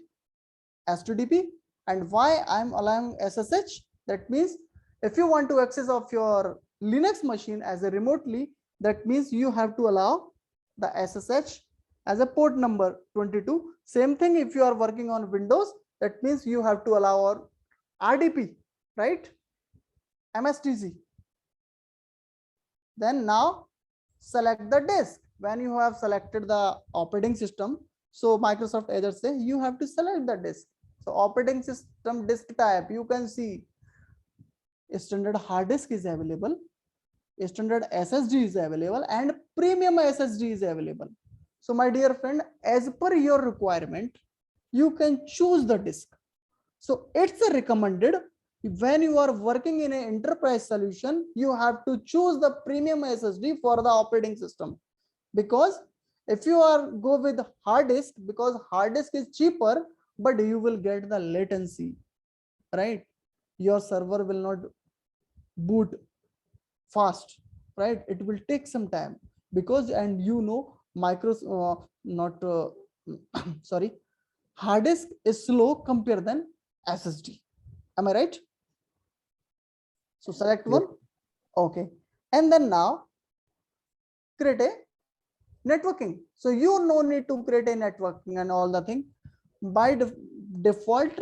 HTTP. And why I'm allowing SSH? That means if you want to access of your Linux machine as a remotely, that means you have to allow the SSH as a port number 22. Same thing if you are working on Windows, that means you have to allow our RDP, right? MSTC. Then now select the disk. When you have selected the operating system, so Microsoft Azure say you have to select the disk. So operating system disk type, you can see standard hard disk is available, standard SSD is available, and premium SSD is available. So my dear friend, as per your requirement, you can choose the disk. So it's a recommended when you are working in an enterprise solution, you have to choose the premium SSD for the operating system, because if you are go with hard disk, because hard disk is cheaper, but you will get the latency, right? Your server will not boot fast, right? It will take some time, because and you know sorry, hard disk is slow compared than SSD. Am I right? So select one. Okay. And then now create a networking. So you no need to create a networking and all the thing. By default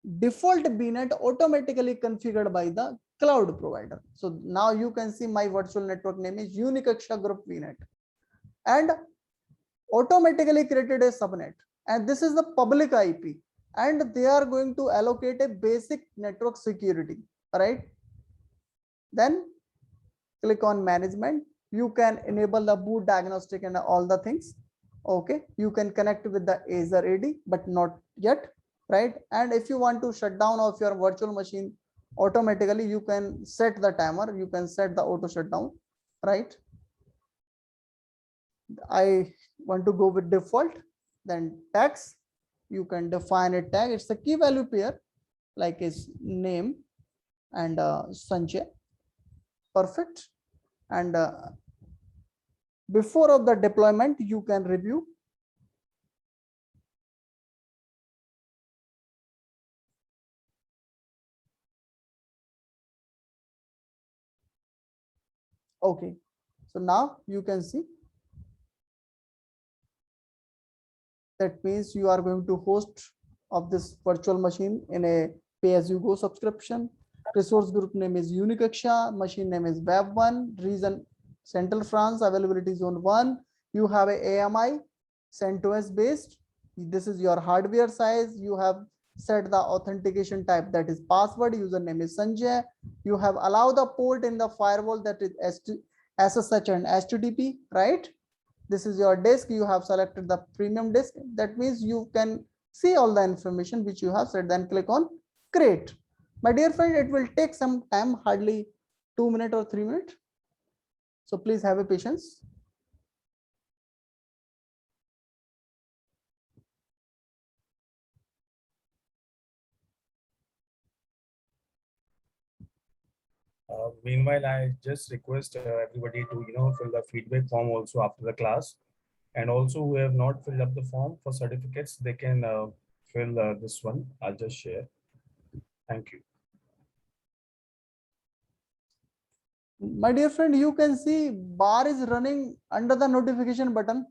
VNet automatically configured by the cloud provider. So now you can see my virtual network name is Unicaksha Group VNet, and automatically created a subnet, and this is the public IP, and they are going to allocate a basic network security, right? Then click on management. You can enable the boot diagnostic and all the things. Okay, you can connect with the Azure AD, but not yet, right? And if you want to shut down of your virtual machine automatically, you can set the timer, you can set the auto shutdown, right? I want to go with default. Then tags, you can define a tag. It's a key value pair, like his name and Sanjay. Perfect. And before of the deployment, you can review. Okay, so now you can see that means you are going to host of this virtual machine in a pay-as-you-go subscription. Resource group name is Unicaksha, machine name is Web1, region Central France, availability zone 1. You have a AMI CentOS based, This is your hardware size. You have set the authentication type, that is password. Username is Sanjay. You have allowed the port in the firewall, that is SSH and HTTP, right? This is your disk. You have selected the premium disk. That means you can see all the information which you have set. Then click on create. My dear friend, it will take some time, hardly 2 minutes or 3 minutes. So please have a patience. Meanwhile, I just request everybody to fill the feedback form also after the class, and also who have not filled up the form for certificates, they can fill this one. I'll just share. Thank you. My dear friend, you can see bar is running under the notification button.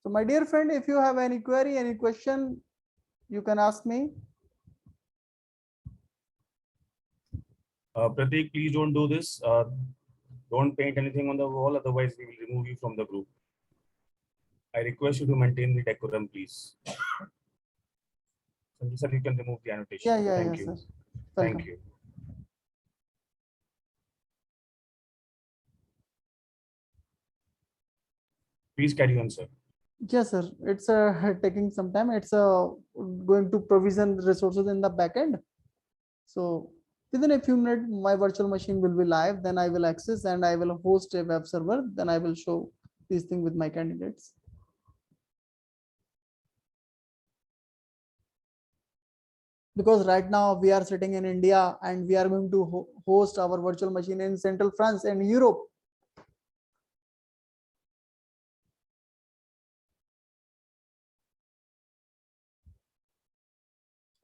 So my dear friend, if you have any query, any question, you can ask me. Pratik, please don't do this. Don't paint anything on the wall, otherwise we will remove you from the group. I request you to maintain the decorum, please. Sanjay sir, you can remove the annotation. Thank you. Sir. Thank Welcome. you. Please carry on, sir. Yes, sir. It's taking some time. It's going to provision resources in the backend. So within a few minutes, my virtual machine will be live. Then I will access and I will host a web server. Then I will show these things with my candidates. Because right now we are sitting in India and we are going to host our virtual machine in Central France and Europe.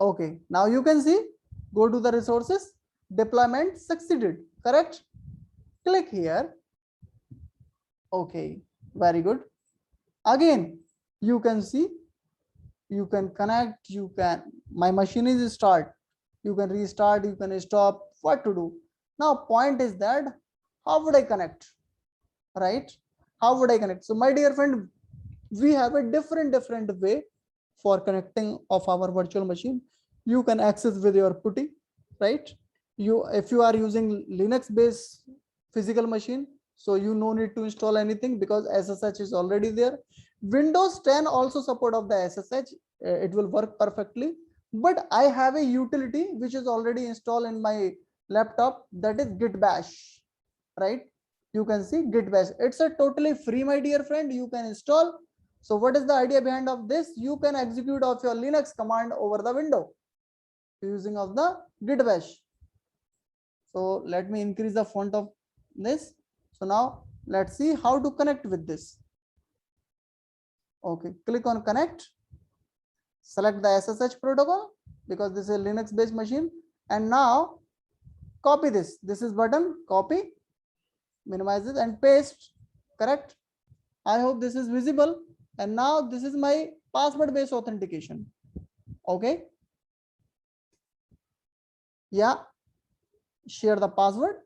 Okay, now you can see, go to the resources, deployment succeeded, correct? Click here. Okay, very good. Again, you can see, you can connect, my machine is start. You can restart, you can stop, what to do. Now point is that, how would I connect, right? How would I connect? So my dear friend, we have a different way for connecting of our virtual machine. You can access with your PuTTY, right? If you are using Linux based physical machine, so you no need to install anything because SSH is already there. Windows 10 also support of the SSH. It will work perfectly, but I have a utility which is already installed in my laptop, that is Git Bash, right? You can see Git Bash. It's a totally free, my dear friend. You can install. So what is the idea behind of this? You can execute of your Linux command over the window using of the Git Bash. So let me increase the font of this. So now let's see how to connect with this. Okay, click on connect. Select the SSH protocol because this is a Linux based machine. And now copy this. This is button, copy, minimize it and paste, correct? I hope this is visible. And now this is my password based authentication. Okay. Yeah. Share the password.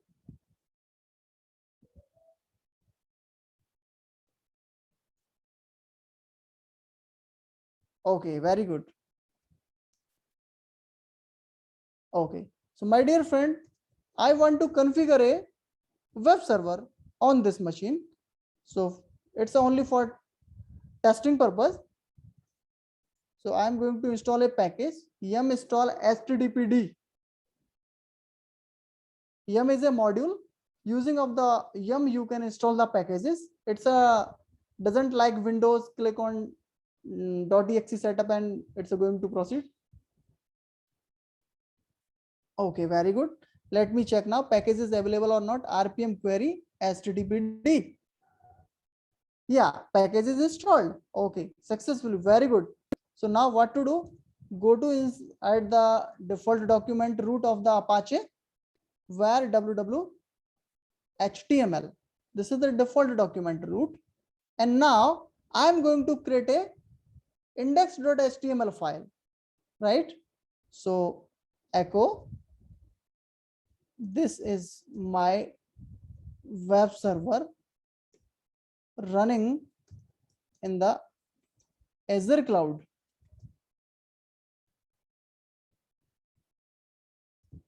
Okay, very good. Okay. So my dear friend, I want to configure a web server on this machine. So it's only for testing purpose. So I'm going to install a package, yum install httpd. Yum is a module. Using of the yum, you can install the packages. It's a doesn't like Windows. Click on .exe setup and it's going to proceed. Okay, very good. Let me check now. Package is available or not. RPM query httpd. Yeah, package is installed. Okay, successfully. Very good. So now what to do? go to inside the default document root of the Apache, where www HTML. This is the default document root. And now I'm going to create a index.html file, right? So echo, this is my web server running in the Azure cloud.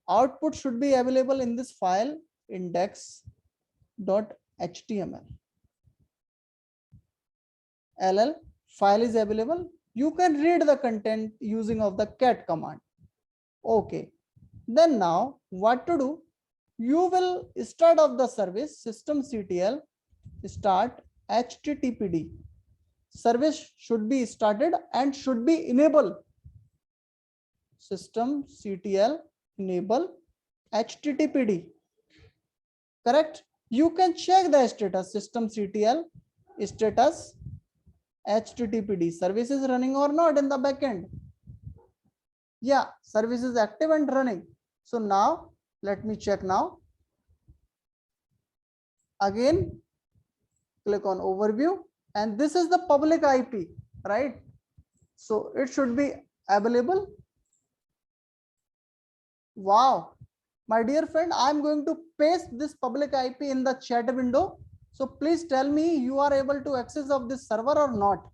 Output should be available in this file index.html. ll file is available. You can read the content using of the cat command. Okay. Then now what to do? You will start off the service systemctl start httpd. Service should be started and should be enabled. Systemctl enable httpd. Correct? You can check the status systemctl status httpd. Service is running or not in the backend. Yeah, service is active and running. So now let me check now. Again, click on overview, and this is the public IP, right? So it should be available. Wow, my dear friend, I'm going to paste this public IP in the chat window. So please tell me you are able to access of this server or not.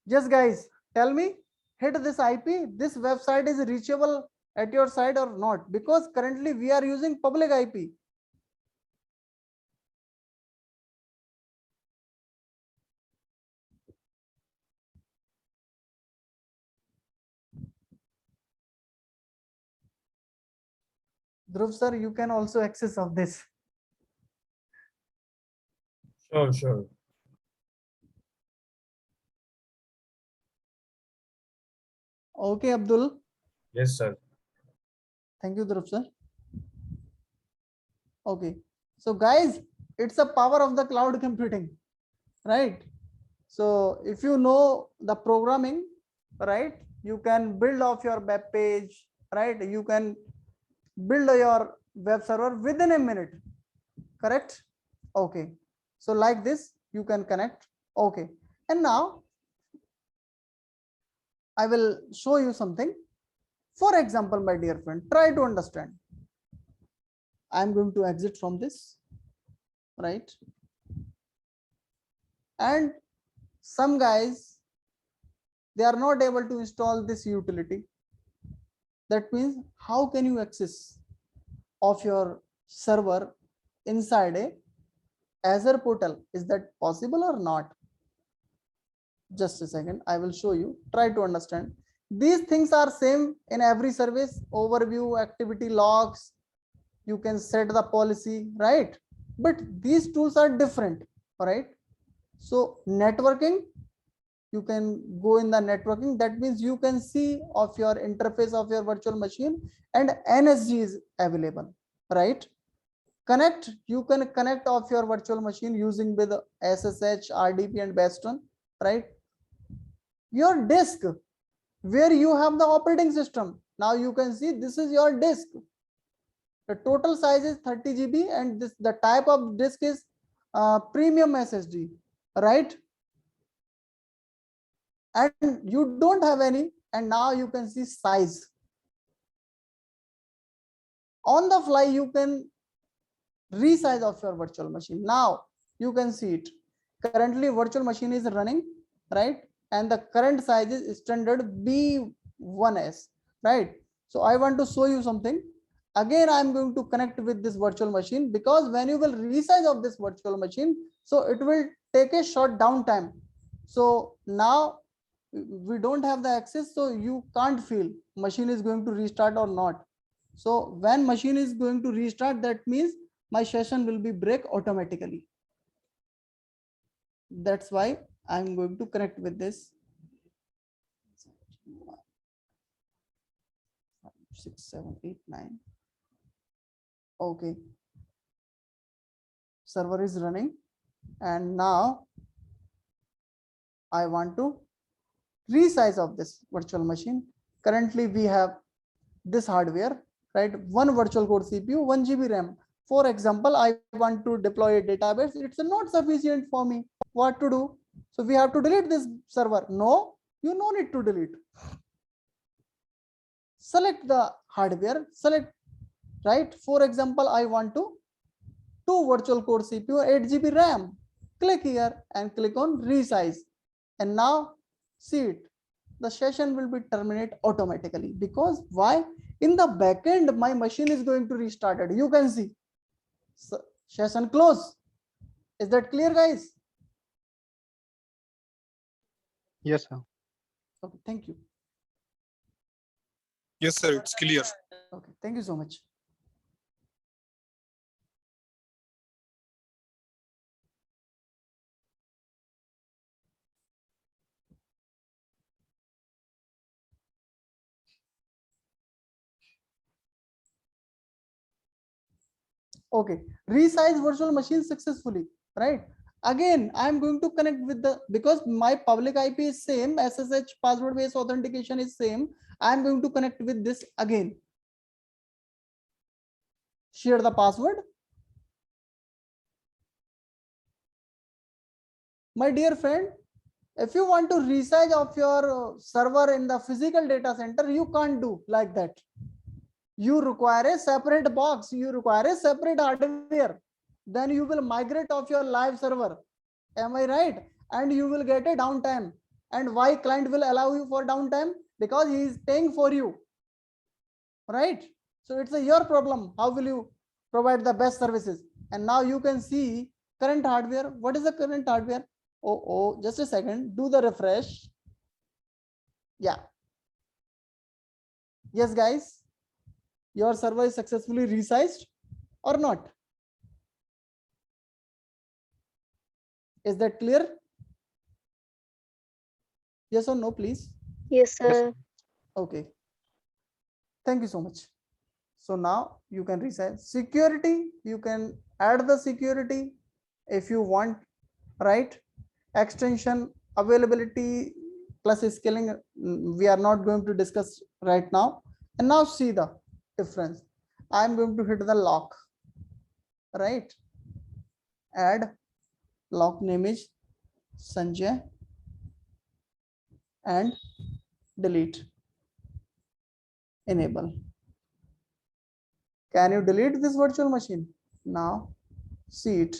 Yes, guys, tell me, hit this IP, this website is reachable at your side or not, because currently we are using public IP. Dhruv sir, you can also access of this. Sure, sure. Okay, Abdul. Yes, sir. Thank you, Dhruv sir. Okay, so guys, it's a power of the cloud computing, right? So if you know the programming, right, you can build off your web page, right? You can build your web server within a minute, correct? Okay, so like this you can connect. Okay, and now I will show you something. For example, my dear friend, try to understand. I'm going to exit from this, right? And some guys, they are not able to install this utility. That means how can you access of your server inside a Azure portal? Is that possible or not? Just a second, I will show you. Try to understand. These things are same in every service: overview, activity logs. You can set the policy, right? But these tools are different, all right? So networking, you can go in the networking. That means you can see of your interface of your virtual machine, and NSG is available, right? Connect, you can connect off your virtual machine using with SSH, RDP, and Bastion, right? Your disk, where you have the operating system. Now you can see this is your disk. The total size is 30 GB, and this the type of disk is premium SSD, right? And you don't have any, and now you can see size. On the fly, you can resize of your virtual machine. Now you can see it. Currently, virtual machine is running, right? And the current size is standard B1S, right? So I want to show you something. Again, I'm going to connect with this virtual machine, because when you will resize of this virtual machine, so it will take a short downtime. So now we don't have the access, so you can't feel machine is going to restart or not. So when machine is going to restart, that means my session will be break automatically. That's why I'm going to connect with this. 6, 7, 8, 9. Okay. Server is running, and now I want to resize of this virtual machine. Currently we have this hardware, right? One virtual core CPU, 1 GB RAM. For example, I want to deploy a database. It's not sufficient for me. What to do? So we have to delete this server. No, you no need to delete. Select the hardware, select, right? For example, I want to 2 virtual core CPU, 8 GB RAM. Click here and click on resize. And now see it. The session will be terminated automatically. Because why? In the backend, my machine is going to restart it. You can see. So, session close. Is that clear, guys? Yes, sir. Okay, thank you. Yes, sir, it's clear. Okay, thank you so much. Okay, resize virtual machine successfully, right? Again, I'm going to connect with the, because my public IP is same, SSH password based authentication is same. I'm going to connect with this again. Share the password. My dear friend, if you want to resize of your server in the physical data center, you can't do like that. You require a separate box, you require a separate hardware. Then you will migrate of your live server. Am I right? And you will get a downtime. And why client will allow you for downtime? Because he is paying for you. Right? So it's your problem. How will you provide the best services? And now you can see current hardware. What is the current hardware? Oh, just a second. Do the refresh. Yeah. Yes, guys. Your server is successfully resized or not? Is that clear? Yes or no, please? Yes, sir. Okay. Thank you so much. So now you can resize. Security, you can add the security if you want, right? Extension, availability plus scaling, we are not going to discuss right now. And now see the difference. I'm going to hit the lock, right? Add lock name is Sanjay and delete. Enable. Can you delete this virtual machine? Now see it.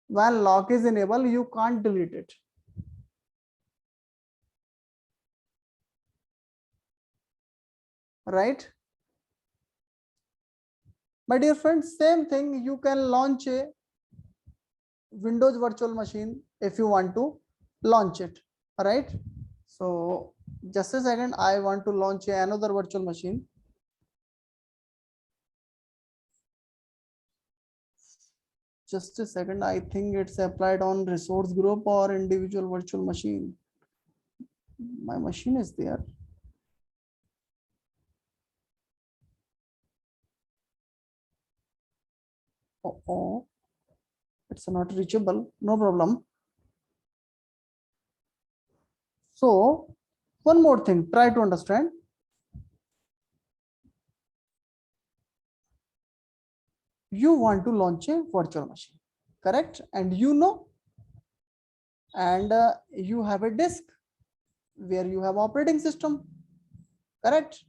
When lock is enabled, you can't delete it. Right? My dear friends, same thing, you can launch a Windows virtual machine if you want to launch it, right? So just a second, I want to launch another virtual machine. Just a second, I think it's applied on resource group or individual virtual machine. My machine is there. Oh, it's not reachable, no problem. So one more thing, try to understand. You want to launch a virtual machine, correct? And you know, and you have a disk where you have operating system, correct?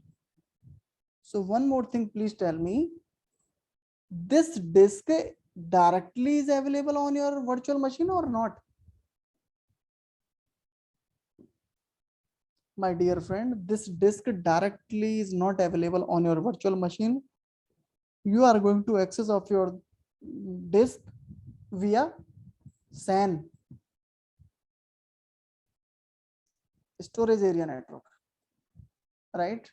So one more thing, please tell me, this disk directly is available on your virtual machine or not? My dear friend, this disk directly is not available on your virtual machine. You are going to access of your disk via SAN, storage area network, right?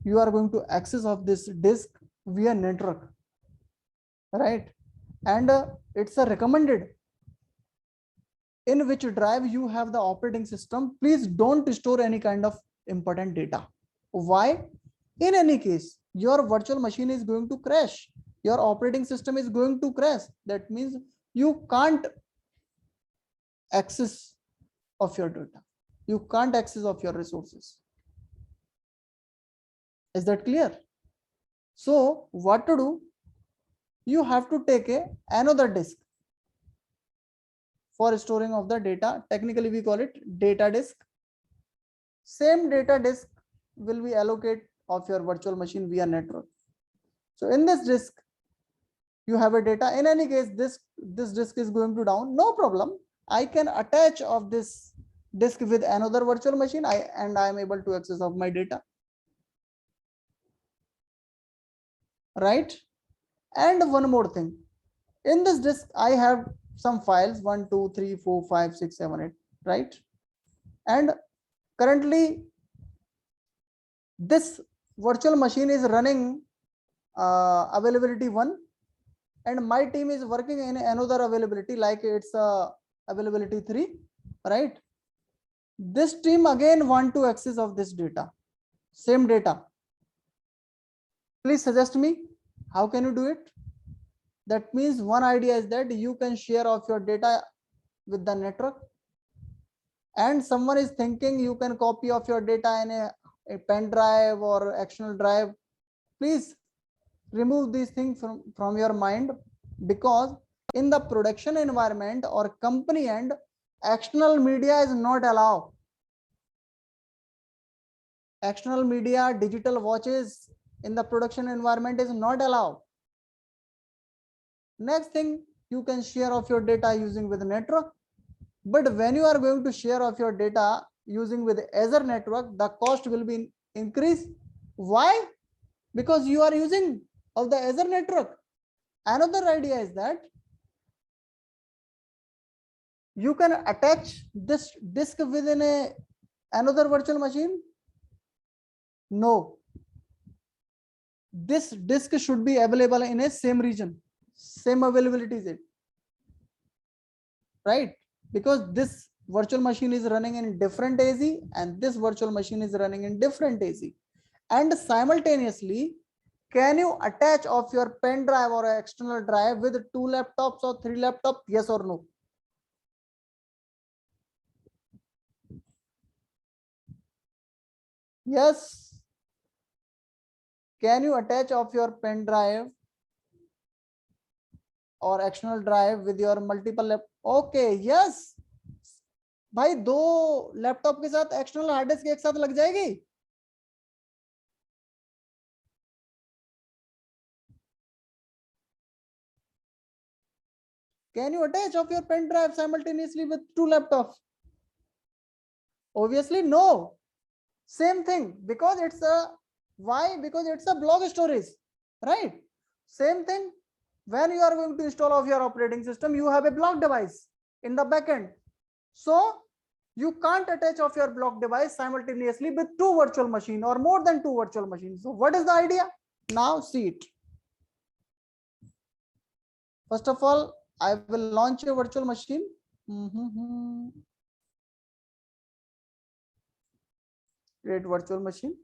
You are going to access of this disk via network, right? And it's a recommended in which drive you have the operating system. Please don't store any kind of important data. Why? In any case, your virtual machine is going to crash. Your operating system is going to crash. That means you can't access of your data. You can't access of your resources. Is that clear? So what to do? You have to take another disk for storing of the data. Technically we call it data disk. Same data disk will be allocated of your virtual machine via network. So in this disk you have a data. In any case, this disk is going to down, no problem. I can attach of this disk with another virtual machine, and I am able to access of my data, right? And one more thing, in this disk I have some files 1 2 3 4 5 6 7 8, right? And currently this virtual machine is running availability 1, and my team is working in another availability, like it's availability 3, right? This team again want to access of this data, same data. Please suggest me, how can you do it? That means one idea is that you can share of your data with the network, and someone is thinking you can copy of your data in a pen drive or external drive. Please remove these things from your mind, because in the production environment or company end, external media is not allowed. External media, digital watches in the production environment is not allowed. Next thing, you can share of your data using with the network, but when you are going to share of your data using with Azure network, the cost will be increased. Why? Because you are using of the Azure network. Another idea is that you can attach this disk within another virtual machine. No, this disk should be available in a same region, same availability is it, right? Because this virtual machine is running in different AZ and this virtual machine is running in different AZ, and simultaneously can you attach of your pen drive or external drive with 2 laptops or 3 laptops? Yes or no? Yes. Can you attach of your pen drive or external drive with your multiple okay, yes. भाई 2 laptop के साथ external hard disk एक साथ लग जाएगी? Can you attach of your pen drive simultaneously with 2 laptops? Obviously no. Same thing, because it's a why? Because it's a block storage, right? Same thing, when you are going to install of your operating system, you have a block device in the backend. So you can't attach of your block device simultaneously with 2 virtual machine or more than 2 virtual machines. So what is the idea? Now see it. First of all, I will launch a virtual machine. Create virtual machine.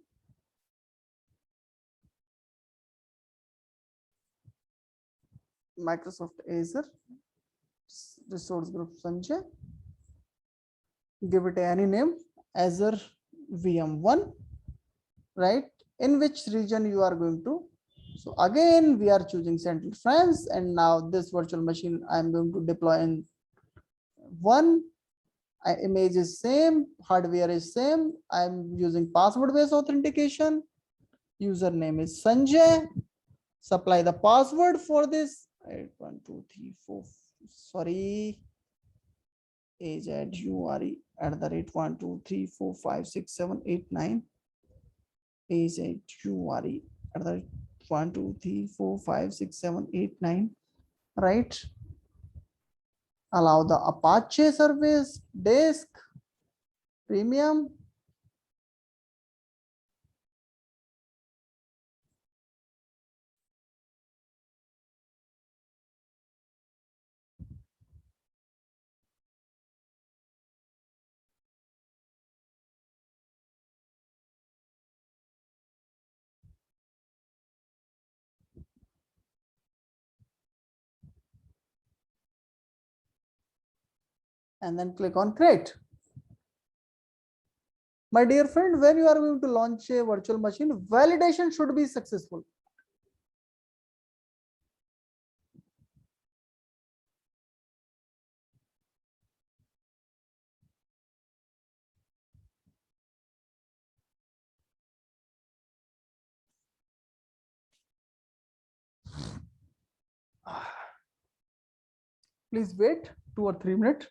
Microsoft Azure, resource group Sanjay. Give it any name, Azure VM1, right? In which region you are going to. So again, we are choosing Central France, and now this virtual machine I am going to deploy in 1. Image is same, hardware is same. I am using password based authentication. Username is Sanjay. Supply the password for this. 8 1 2 3 4. Sorry. Age at URE @1 2 3 4 5 6 7 8 9. Age at URE @1 2 3 4 5 6 7 8 9. Right. Allow the Apache service, disk, premium. and then click on create. My dear friend, when you are going to launch a virtual machine, validation should be successful. Please wait 2 or 3 minutes.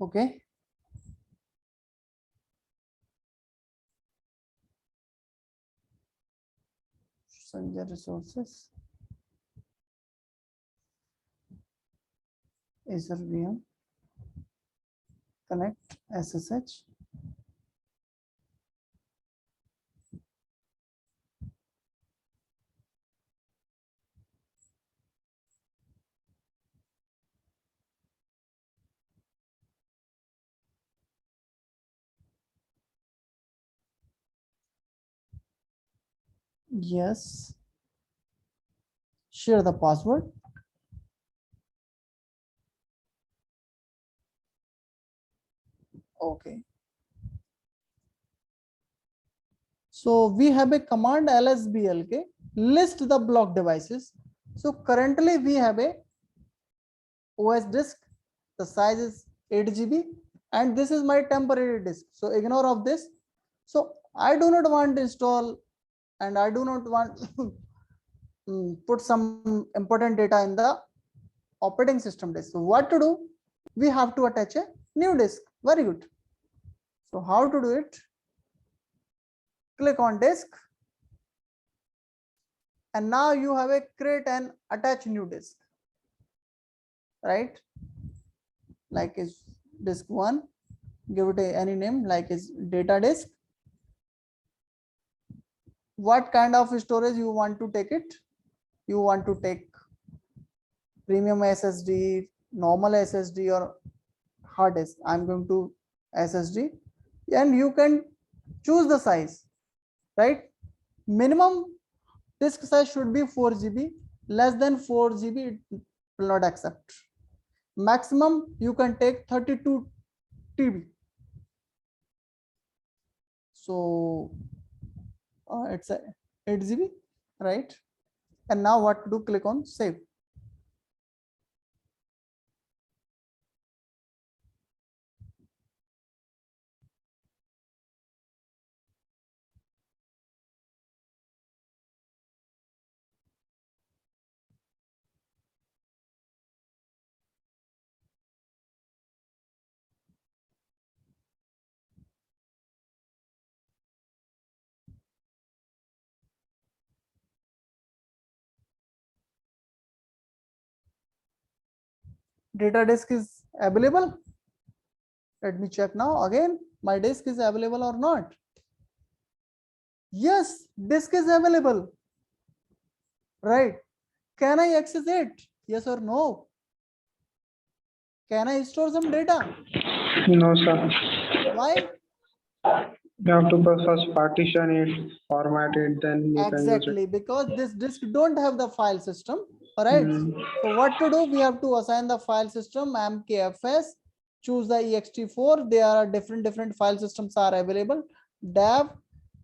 Okay. Sanjay resources. Azure VM. Connect SSH. Yes. Share the password. Okay. So we have a command lsblk list the block devices. So currently we have a OS disk. The size is 8 GB and this is my temporary disk. So ignore of this. So I do not want to install and I do not want put some important data in the operating system disk. So what to do? We have to attach a new disk. Very good. So how to do it? Click on disk and now you have a create and attach new disk, right? Like is disk 1, give it any name like is data disk. What kind of storage you want to take it? You want to take premium SSD, normal SSD or hard disk. I'm going to SSD and you can choose the size, right? Minimum disk size should be 4 GB, less than 4 GB it will not accept. Maximum you can take 32 TB. So it's a 8 GB, right? And now what to do? Click on save. Data disk is available. Let me check now again. My disk is available or not? Yes, disk is available. Right. Can I access it? Yes or no? Can I store some data? No, sir. Why? You have to first partition it, format it, then you can use it. Exactly, because this disk don't have the file system. All right. So what to do? We have to assign the file system mkfs, choose the ext4. There are different file systems are available. Dev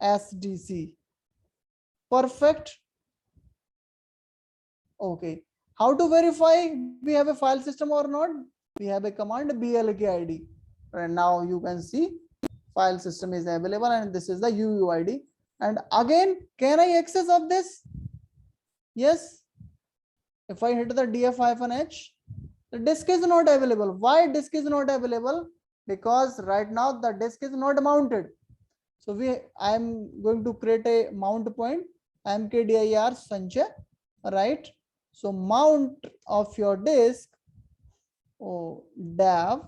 sdc. Perfect. Okay. How to verify we have a file system or not? We have a command blkid. And now you can see file system is available and this is the UUID. And again, can I access of this? Yes. If I hit the df-h, the disk is not available. Why disk is not available? Because right now the disk is not mounted. So I am going to create a mount point mkdir sanjay, right? So mount of your disk, dev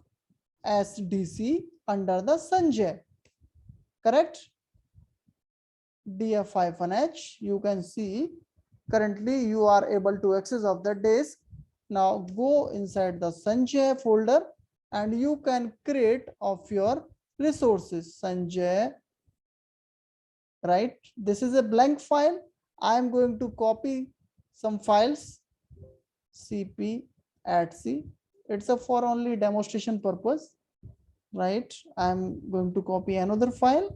sdc under the sanjay, correct? df-h, you can see currently you are able to access of the disk. Now go inside the sanjay folder and you can create of your resources sanjay, right? This is a blank file. I am going to copy some files cp @c. It's a for only demonstration purpose, right? I'm going to copy another file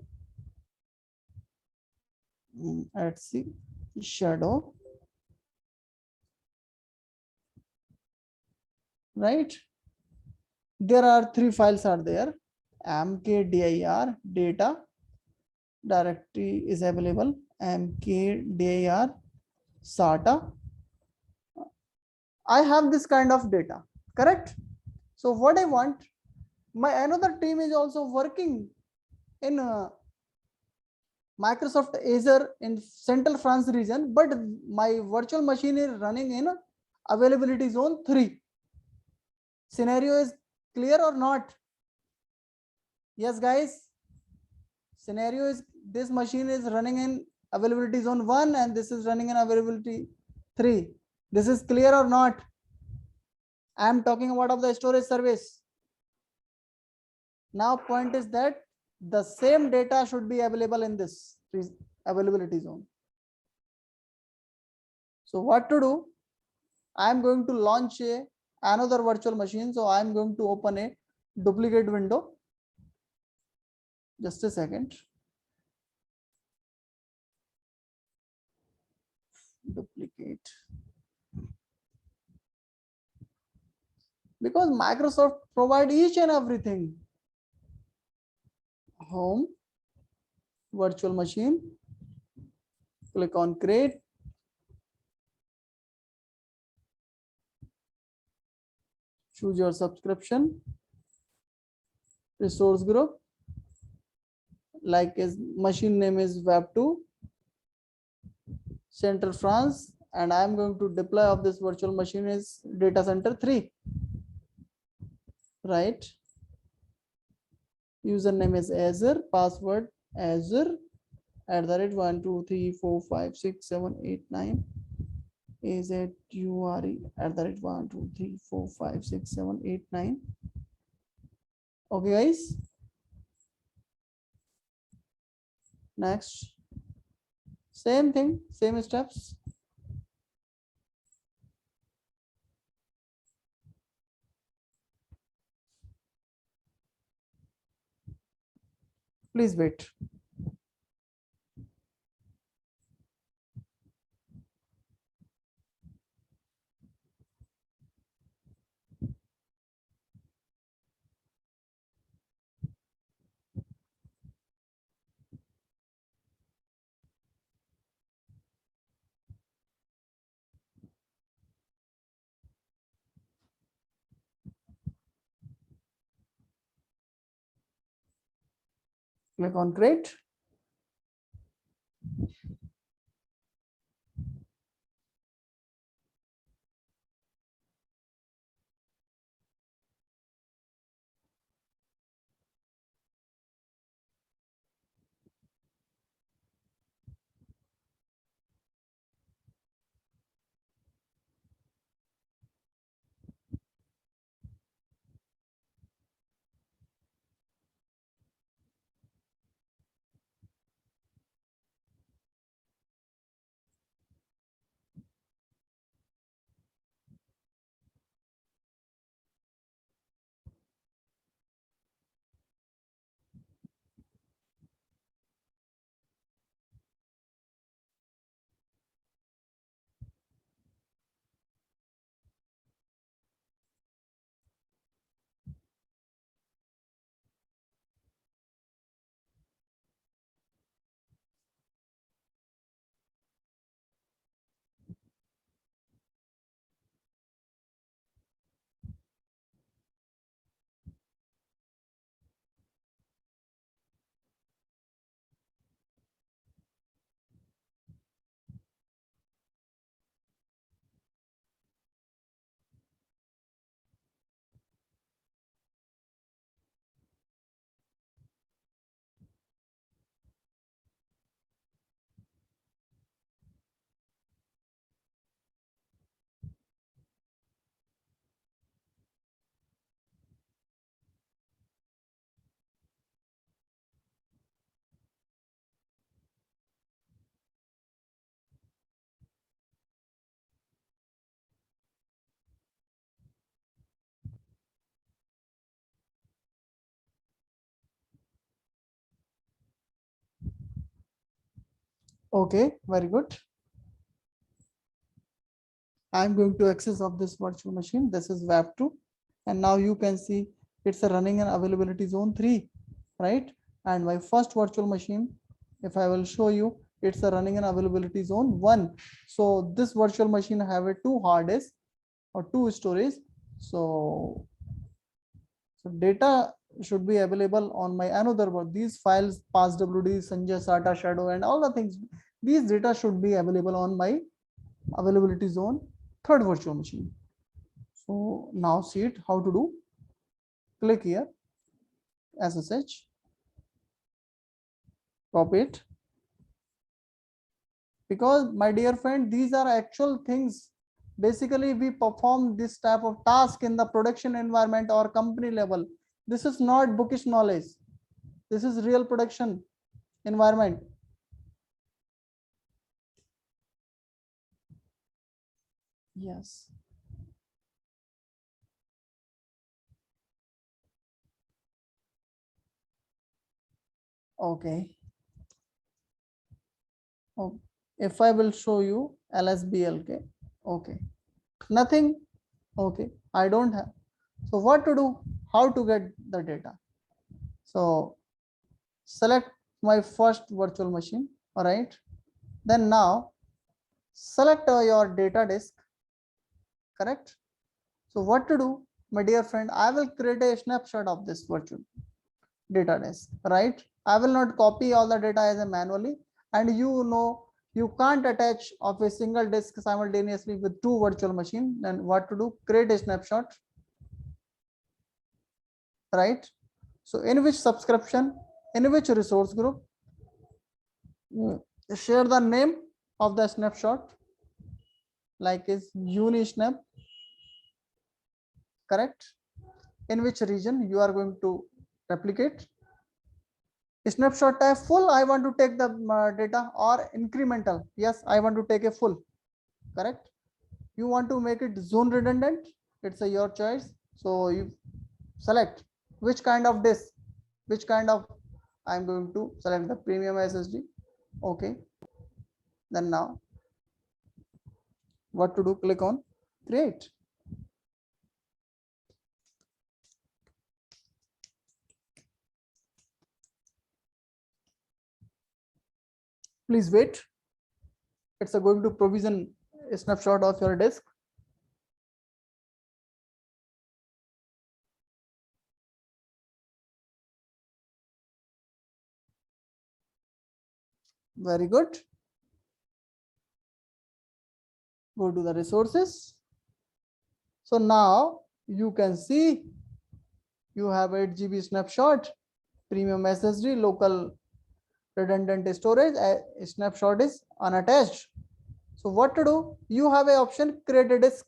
@c shadow, right? There are three files are there. mkdir data directory is available. mkdir SATA. I have this kind of data, correct? So what I want, my another team is also working in Microsoft Azure in Central France region, but my virtual machine is running in availability zone 3. Scenario is clear or not? Yes, guys. Scenario is this machine is running in availability zone 1 and this is running in availability 3. This is clear or not? I am talking about of the storage service. Now point is that the same data should be available in this availability zone. So what to do? I am going to launch another virtual machine. So I am going to open a duplicate window. Just a second. Duplicate. Because Microsoft provide each and everything. Home, virtual machine, click on create. Choose your subscription, resource group, like his machine name is Web2, Central France, and I am going to deploy of this virtual machine is data center 3, right? Username is Azure, password Azure @123456789 is at URE @123456789. Okay, guys. Next, same thing, same steps. Please wait. Click on create. Okay, very good. I'm going to access of this virtual machine. This is WAV2. And now you can see it's a running in availability zone 3, right? And my first virtual machine, if I will show you, it's a running in availability zone 1. So this virtual machine have a 2 hard disk or 2 storage. So data should be available on my another one. These files, passwd, Sanjay, SATA, Shadow, and all the things. These data should be available on my availability zone 3rd virtual machine. So now see it how to do. Click here, SSH, copy it. Because my dear friend, these are actual things. Basically, we perform this type of task in the production environment or company level. This is not bookish knowledge. This is real production environment. Yes. Okay. Oh, if I will show you LSBLK, okay, nothing. Okay, I don't have. So what to do? How to get the data? So select my first virtual machine. All right. Then now select your data disk. Correct. So what to do, my dear friend? I will create a snapshot of this virtual data disk. Right. I will not copy all the data as a manually, and you can't attach of a single disk simultaneously with 2 virtual machine. Then what to do? Create a snapshot. Right. So in which subscription, in which resource group, share the name of the snapshot, like is Unisnap. Correct. In which region you are going to replicate. Snapshot type full, I want to take the data, or incremental. Yes, I want to take a full. Correct. You want to make it zone redundant, it's your choice. So you select which kind of disk, which kind of, I'm going to select the premium SSD. Okay. Then now what to do? Click on create. Please wait. It's going to provision a snapshot of your disk. Very good. Go to the resources. So now you can see you have 8 GB snapshot, premium SSD, local redundant storage. A snapshot is unattached. So what to do? You have an option, create a disk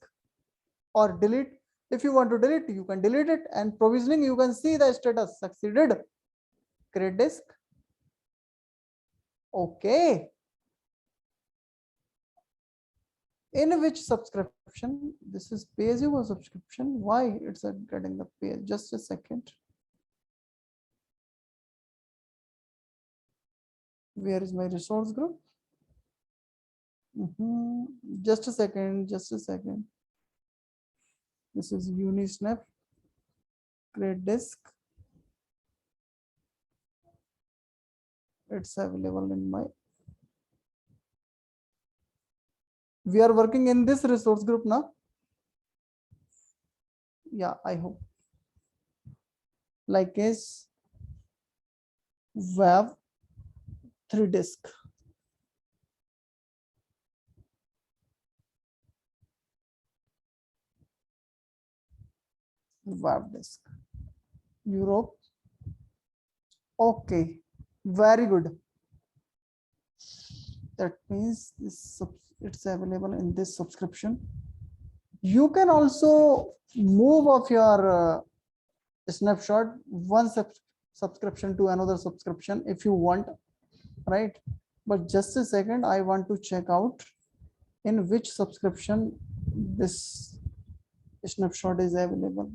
or delete. If you want to delete, you can delete it, and provisioning, you can see the status succeeded. Create disk. Okay. In which subscription? This is pay-as-you-go subscription. Why it's getting the pay? Just a second. Where is my resource group? Just a second. Just a second. This is Unisnap. Create disk. It's available in my. We are working in this resource group now. Yeah, I hope. Like is WAV 3 disk. WAV disk. Europe. Okay, very good. That means it's available in this subscription. You can also move of your snapshot one subscription to another subscription if you want, right? But just a second, I want to check out in which subscription this snapshot is available.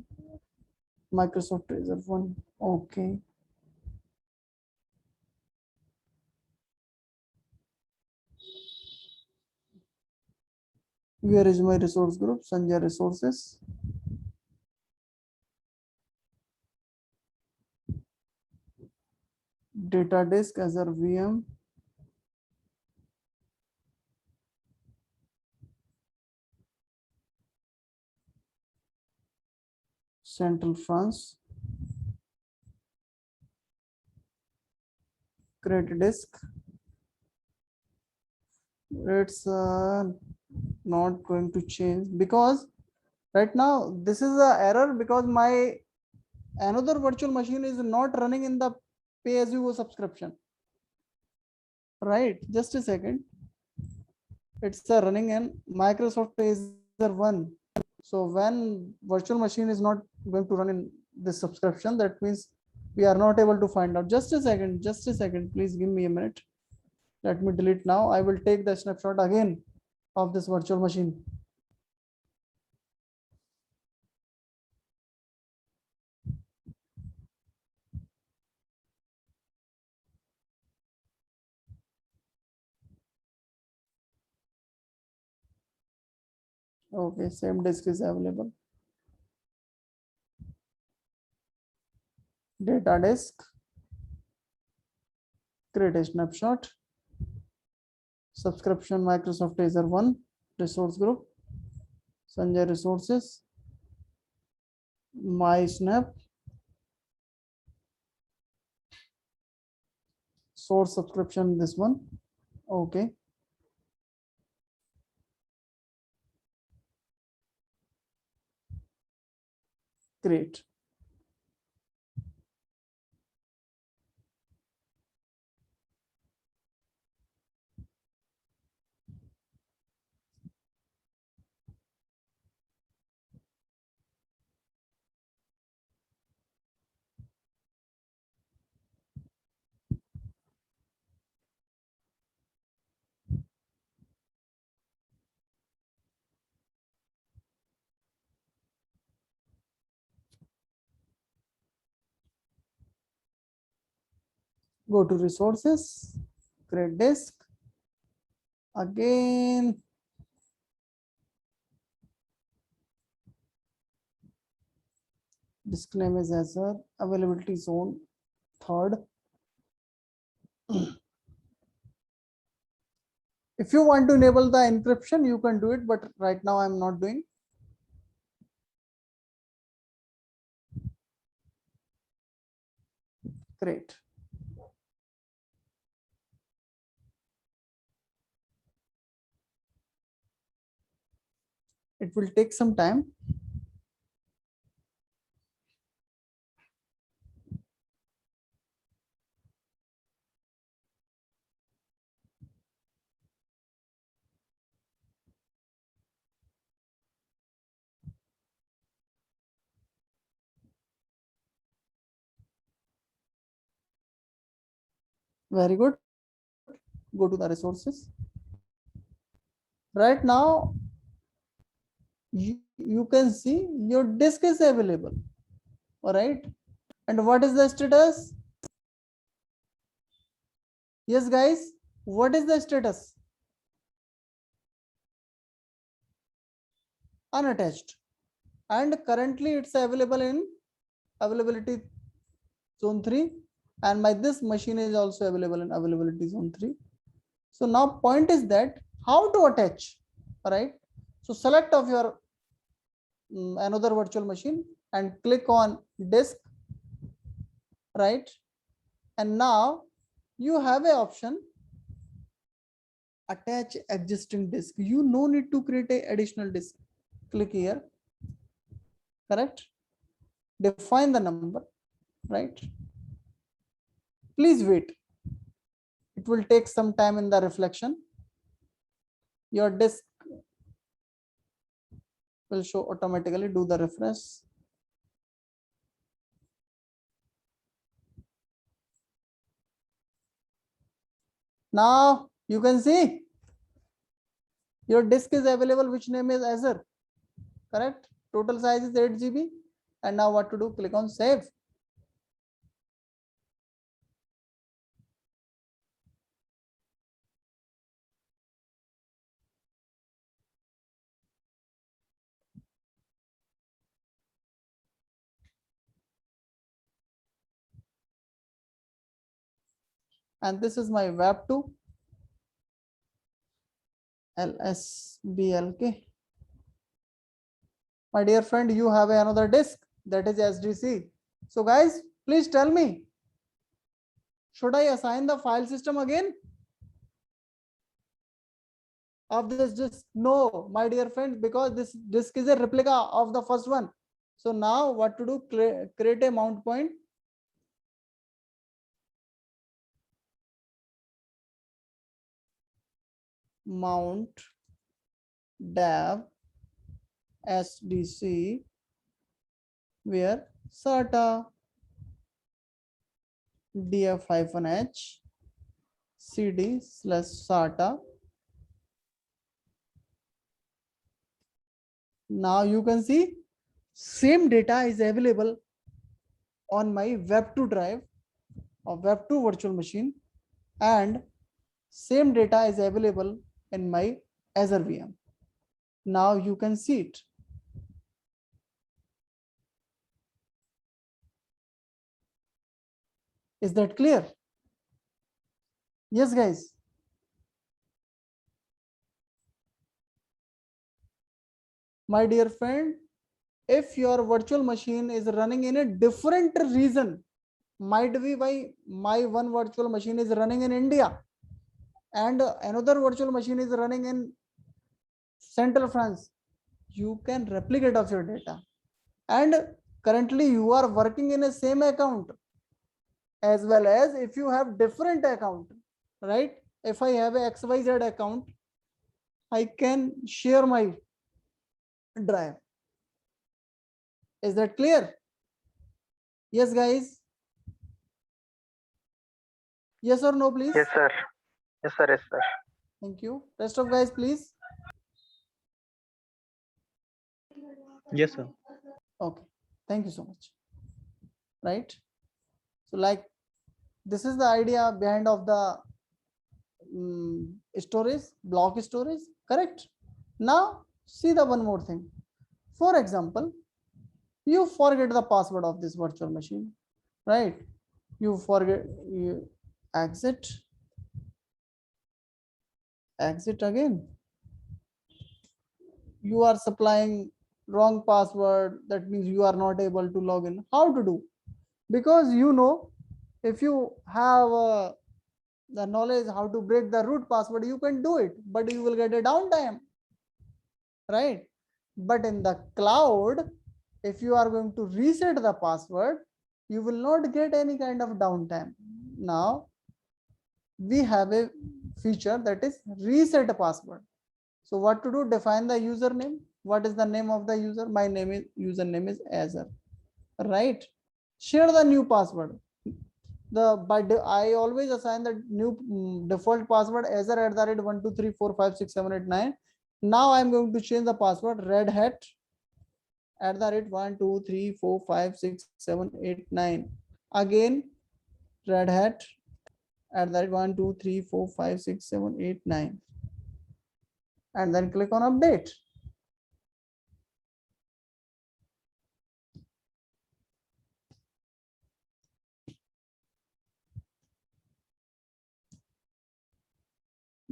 Microsoft Azure one. Okay. Where is my resource group? Sanjay resources. Data disk Azure VM. Central France. Create disk. It's not going to change because right now this is a error because my another virtual machine is not running in the pay as you go subscription. Right, just a second. It's running in Microsoft Azure 1. So when virtual machine is not going to run in this subscription, that means we are not able to find out. Just a second, please give me a minute. Let me delete now. I will take the snapshot again of this virtual machine. Okay, same disk is available. Data disk, create a snapshot. Subscription Microsoft Azure 1, resource group, Sanjay resources, my snap, source subscription, this one. Okay. Great. Go to resources, create disk. Again, disk name is Azure, availability zone, third. If you want to enable the encryption, you can do it, but right now I'm not doing. Great. It will take some time. Very good. Go to the resources. Right now, you can see your disk is available. All right. And what is the status? Yes, guys, what is the status? Unattached. And currently it's available in availability zone 3, and my this machine is also available in availability zone 3. So now point is that how to attach. All right. So select of your another virtual machine and click on disk, right? And now you have a option attach existing disk. You no need to create a additional disk. Click here, correct? Define the number, right? Please wait. It will take some time in the reflection. Your disk will show automatically. Do the refresh. Now you can see your disk is available, which name is Azure, correct? Total size is 8 GB. And now what to do? Click on save. and this is my web2 lsblk. My dear friend, you have another disk that is SDC. So guys, please tell me, should I assign the file system again of this disk? No, my dear friends, because this disk is a replica of the first one. So now what to do? Create a mount point. Mount dev SDC where SATA df-h cd/SATA. Now you can see same data is available on my web2 drive or web2 virtual machine, and same data is available in my Azure VM. Now you can see it. Is that clear? Yes, guys. My dear friend, if your virtual machine is running in a different region, might be by my one virtual machine is running in India and another virtual machine is running in Central France, you can replicate of your data. And currently you are working in a same account, as well as if you have different account, right? If I have a XYZ account, I can share my drive. Is that clear? Yes, guys. Yes or no, please? Yes, sir. Yes, sir. Yes, sir. Thank you. Rest of guys, please. Yes, sir. Okay. Thank you so much. Right. So like this is the idea behind of the storage, block storage, correct? Now see the one more thing. For example, you forget the password of this virtual machine, right? You forget, you exit again. You are supplying wrong password, that means you are not able to log in. How to do? Because you know, if you have the knowledge how to break the root password, you can do it, but you will get a downtime, right? But in the cloud, if you are going to reset the password, you will not get any kind of downtime. Now we have a feature that is reset password. So what to do? Define the username. What is the name of the user? My name is username is Azure, right? Share the new password. I always assign the new default password Azure @123456789. Now I'm going to change the password Red Hat @123456789. Again Red Hat @123456789, and then click on update.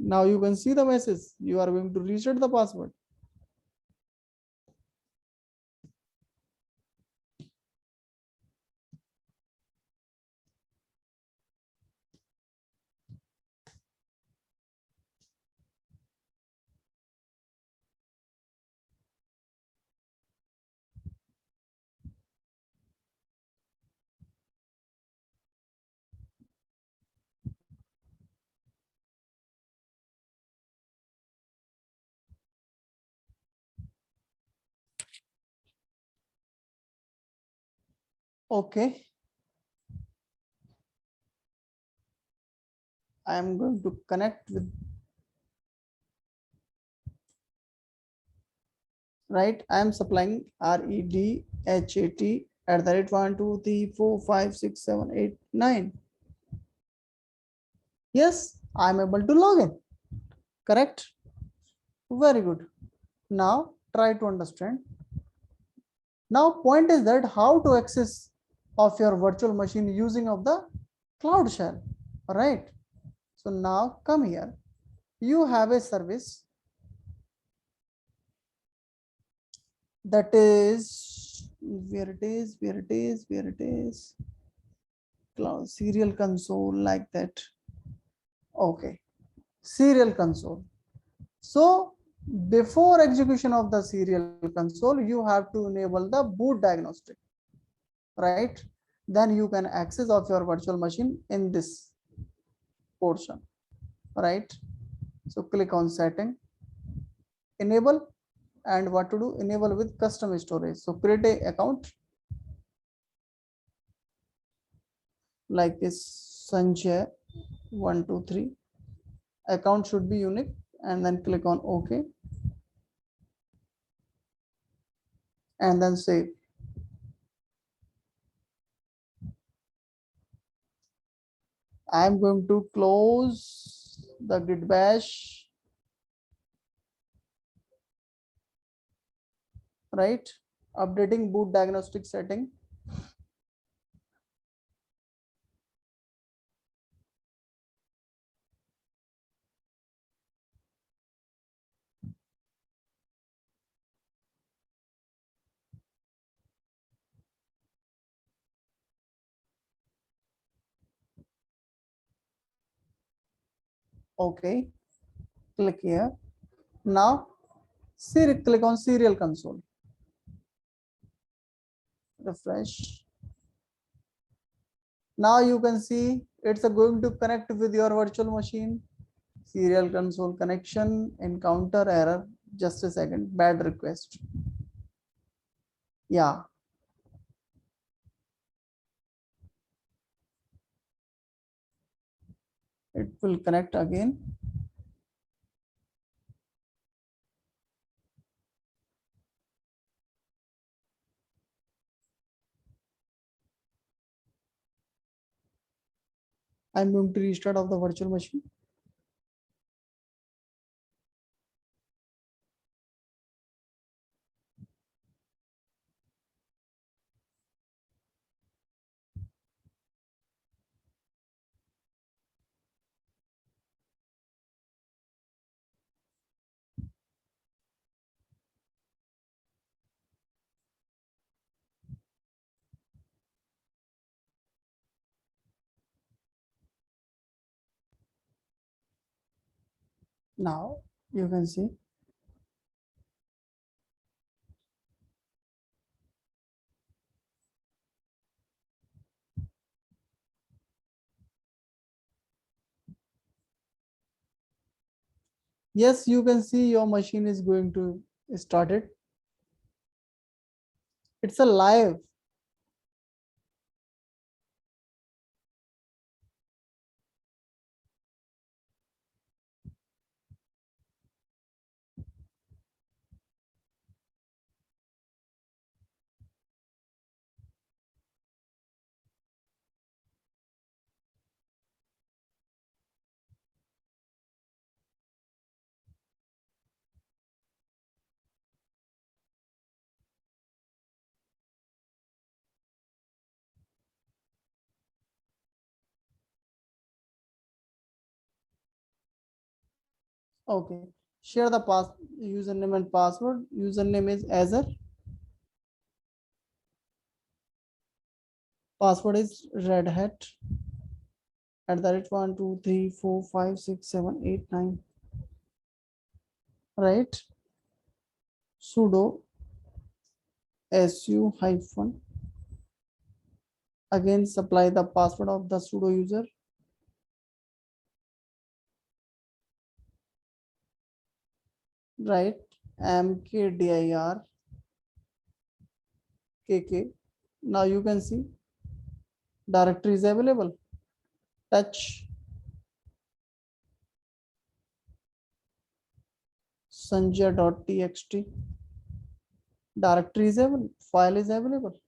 Now you can see the message. You are going to reset the password. Okay. I am going to connect with, right? I am supplying REDHAT @123456789. Yes, I am able to log in. Correct? Very good. Now try to understand. Now point is that how to access of your virtual machine using of the Cloud Shell. All right. So now come here. You have a service that is where it is cloud serial console like that. Okay, serial console. So before execution of the serial console, you have to enable the boot diagnostic, right? Then you can access of your virtual machine in this portion, right? So click on setting, enable, and what to do, enable with custom storage. So create a account like this, Sanjay 123. Account should be unique, and then click on OK, and then save. I'm going to close the git bash, right? Updating boot diagnostic setting. Okay, click here. Now, click on serial console. Refresh. Now you can see it's going to connect with your virtual machine. Serial console connection, encounter error. Just a second, bad request. Yeah. It will connect again. I'm going to restart of the virtual machine. Now you can see. Yes, you can see your machine is going to start it. It's a live. Okay. Share the username and password. Username is Azure. Password is Red Hat. @ 1 2 3 4 5 6 7 8 9. Right. Sudo su hyphen. Again, supply the password of the sudo user. Right. mkdir kk. Now you can see directory is available. Touch sanjay.txt. Directory is available, file is available,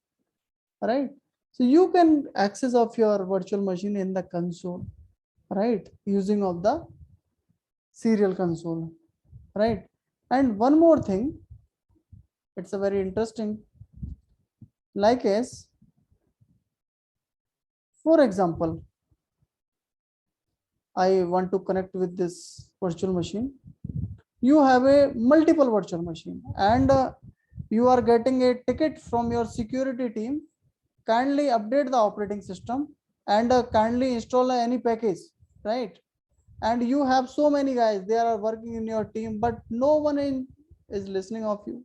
right? So you can access of your virtual machine in the console, right? Using of the serial console, right? And one more thing, it's a very interesting, like as, for example, I want to connect with this virtual machine. You have a multiple virtual machine and you are getting a ticket from your security team. Kindly update the operating system and kindly install any package, right? And you have so many guys, they are working in your team, but no one is listening of you,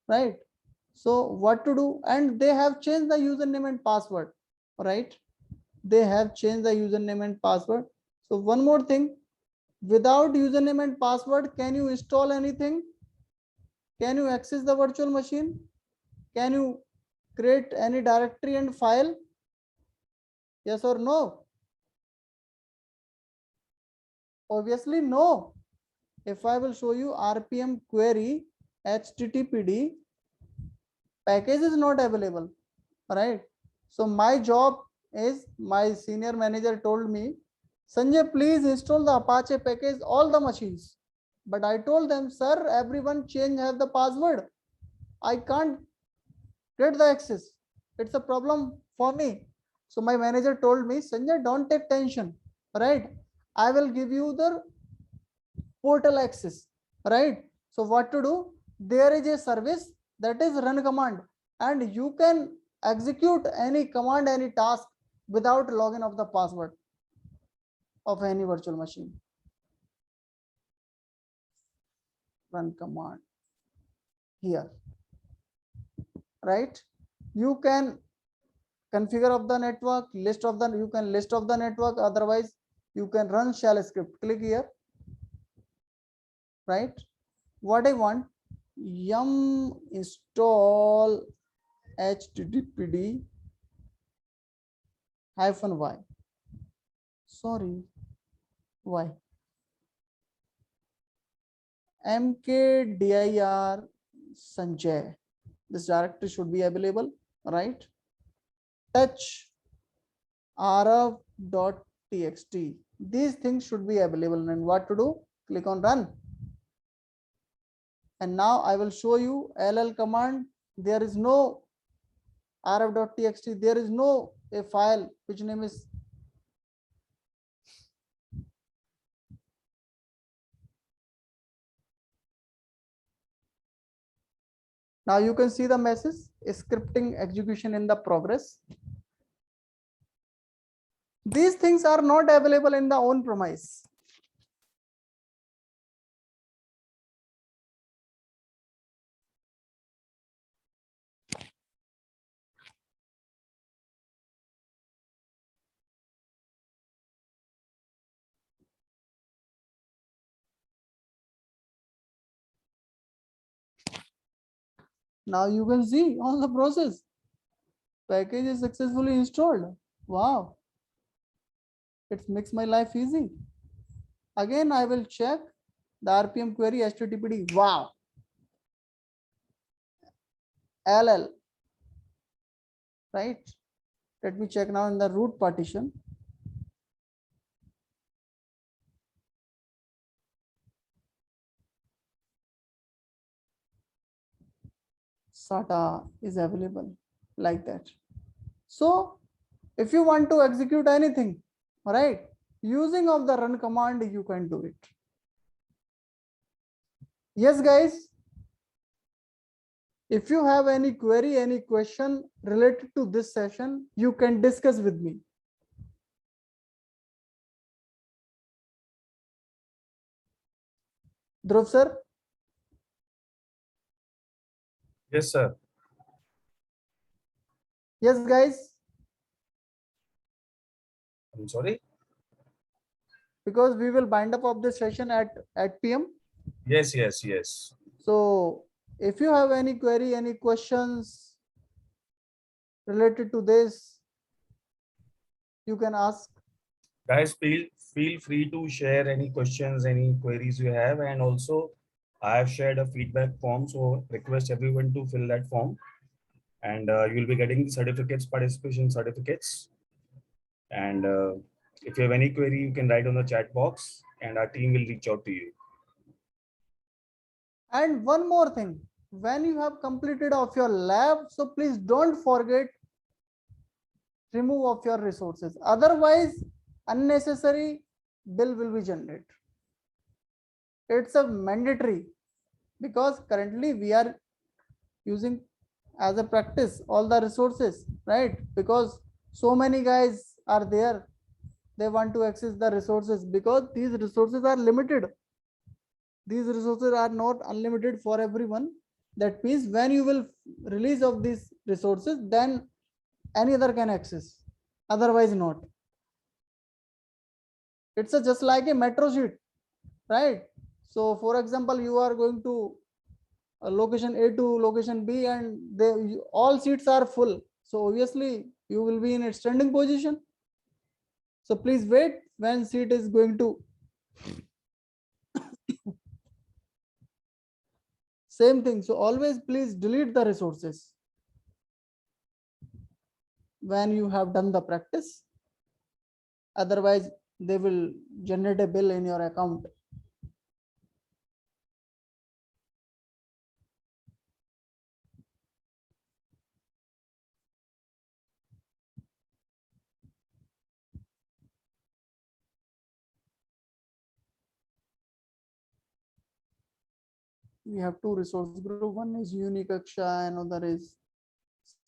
right? So what to do? And they have changed the username and password, right? They have changed the username and password. So one more thing, without username and password, can you install anything? Can you access the virtual machine? Can you create any directory and file? Yes or no? Obviously no. If I will show you RPM query HTTPD, package is not available, right? So my job is, my senior manager told me, Sanjay, please install the Apache package, all the machines. But I told them, sir, everyone change have the password. I can't get the access. It's a problem for me. So my manager told me, Sanjay, don't take tension, right? I will give you the portal access, right? So what to do? There is a service that is run command, and you can execute any command, any task without login of the password of any virtual machine. Run command here, right? You can configure of the network, list of the, you can list of the network, otherwise you can run shell script. Click here, right? What I want, yum install httpd -y. Sorry, why? mkdir Sanjay. This directory should be available, right? Touch rf.txt. These things should be available. And what to do? Click on run. And now I will show you ll command. There is no rf.txt. There is no a file which name is now you can see the message scripting execution in the progress. These things are not available in the on premise. Now you can see on the process. Package is successfully installed. Wow. It makes my life easy. Again, I will check the RPM query HTTPD. Wow. LL. Right. Let me check now in the root partition. SATA is available like that. So if you want to execute anything, all right, using of the run command, you can do it. Yes, guys. If you have any query, any question related to this session, you can discuss with me. Dhruv sir. Yes, sir. Yes, guys. I'm sorry. Because we will bind up of this session at PM. Yes, yes, yes. So if you have any query, any questions related to this, you can ask. Guys, feel free to share any questions, any queries you have. And also, I have shared a feedback form. So request everyone to fill that form. And you'll be getting the certificates, participation certificates. And if you have any query, you can write on the chat box and our team will reach out to you. And one more thing, when you have completed of your lab, so please don't forget remove of your resources. Otherwise, unnecessary bill will be generated. It's a mandatory because currently we are using as a practice all the resources, right? Because so many guys are there, they want to access the resources because these resources are limited. These resources are not unlimited for everyone. That means when you will release of these resources, then any other can access, otherwise not. It's a just like a metro sheet, right? So for example, you are going to location A to location B and they all seats are full, so obviously you will be in a standing position. So please wait when seat is going to same thing. So always please delete the resources when you have done the practice, otherwise they will generate a bill in your account. We have two resource group, one is Unikaksha, another is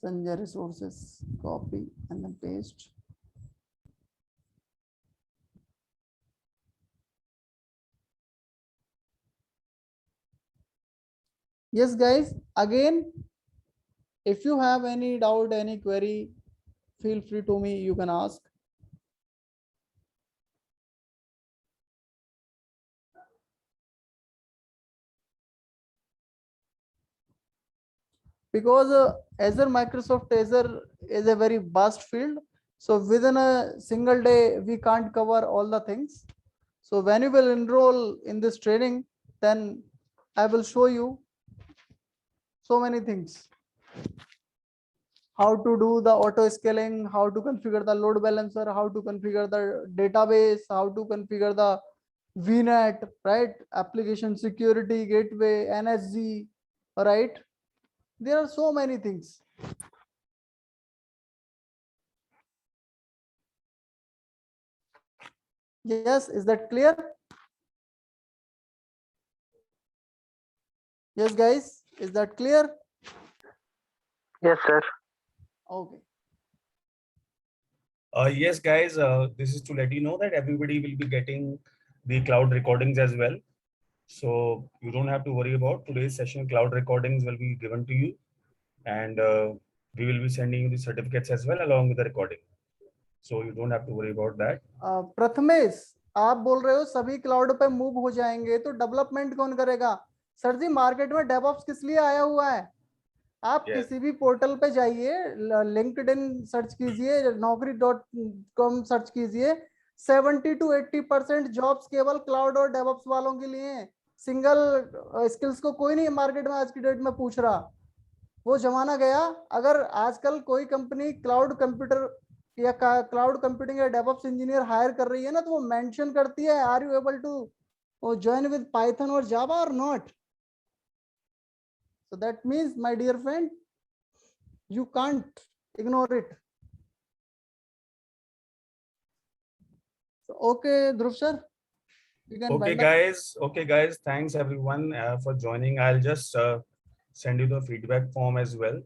Sanjay resources. Copy and then paste. Yes guys, again, if you have any doubt, any query, feel free to me, you can ask. Because Azure, Microsoft Azure is a very vast field. So within a single day, we can't cover all the things. So when you will enroll in this training, then I will show you so many things. How to do the auto scaling, how to configure the load balancer, how to configure the database, how to configure the VNet, right? Application security gateway, NSG, right? There are so many things. Yes, is that clear? Yes, guys, is that clear? Yes, sir. Okay. Yes, guys, this is to let you know that everybody will be getting the cloud recordings as well. So you don't have to worry about today's session. Cloud recordings will be given to you, and we will be sending you the certificates as well along with the recording. So you don't have to worry about that. Prathamesh, आप बोल रहे हो सभी cloud पे move हो जाएंगे तो development कौन करेगा? सर जी, मार्केट में डेवऑप्स किस लिए आया हुआ है? आप किसी भी पोर्टल पे जाइए, लिंक्डइन सर्च कीजिए, naukri.com सर्च कीजिए, 70 to 80% जॉब्स केवल क्लाउड और डेवऑप्स वालों के लिए हैं। सिंगल स्किल्स को कोई नहीं मार्केट में आज की डेट में पूछ रहा। वो जमाना गया। अगर आजकल कोई कंपनी क्लाउड कंप्यूटर या क्लाउड कंप्यूटिंग या डेवऑप्स इंजीनियर हायर कर रही है ना, तो वो मेंशन करती है, are you able to join with Python और जावा और not? So that means, my dear friend, you can't ignore it. So, okay, Dhruv sir, you can Okay, wind up. guys. Okay, guys. Thanks everyone for joining. I'll just send you the feedback form as well.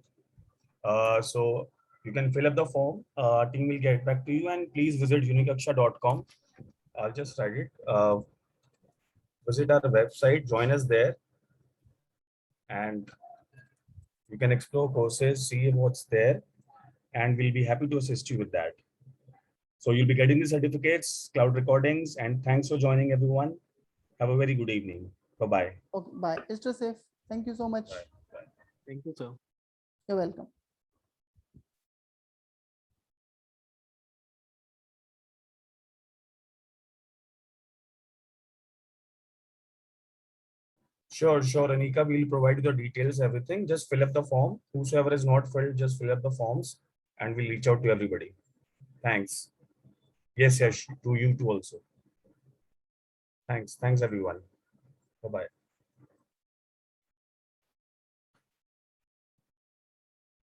So you can fill up the form. Team will get back to you, and please visit unikaksha.com. I'll just write it. Visit our website, join us there, and you can explore courses, see what's there, and we'll be happy to assist you with that. So you'll be getting the certificates, cloud recordings, and thanks for joining everyone. Have a very good evening. Bye-bye. Okay, bye. Stay safe. Thank you so much. Bye. Thank you, sir. You're welcome. Sure, Anika, we'll provide you the details, everything. Just fill up the form. Whosoever is not filled, just fill up the forms and we'll reach out to everybody. Thanks. Yes, to you too also. Thanks everyone. Bye-bye.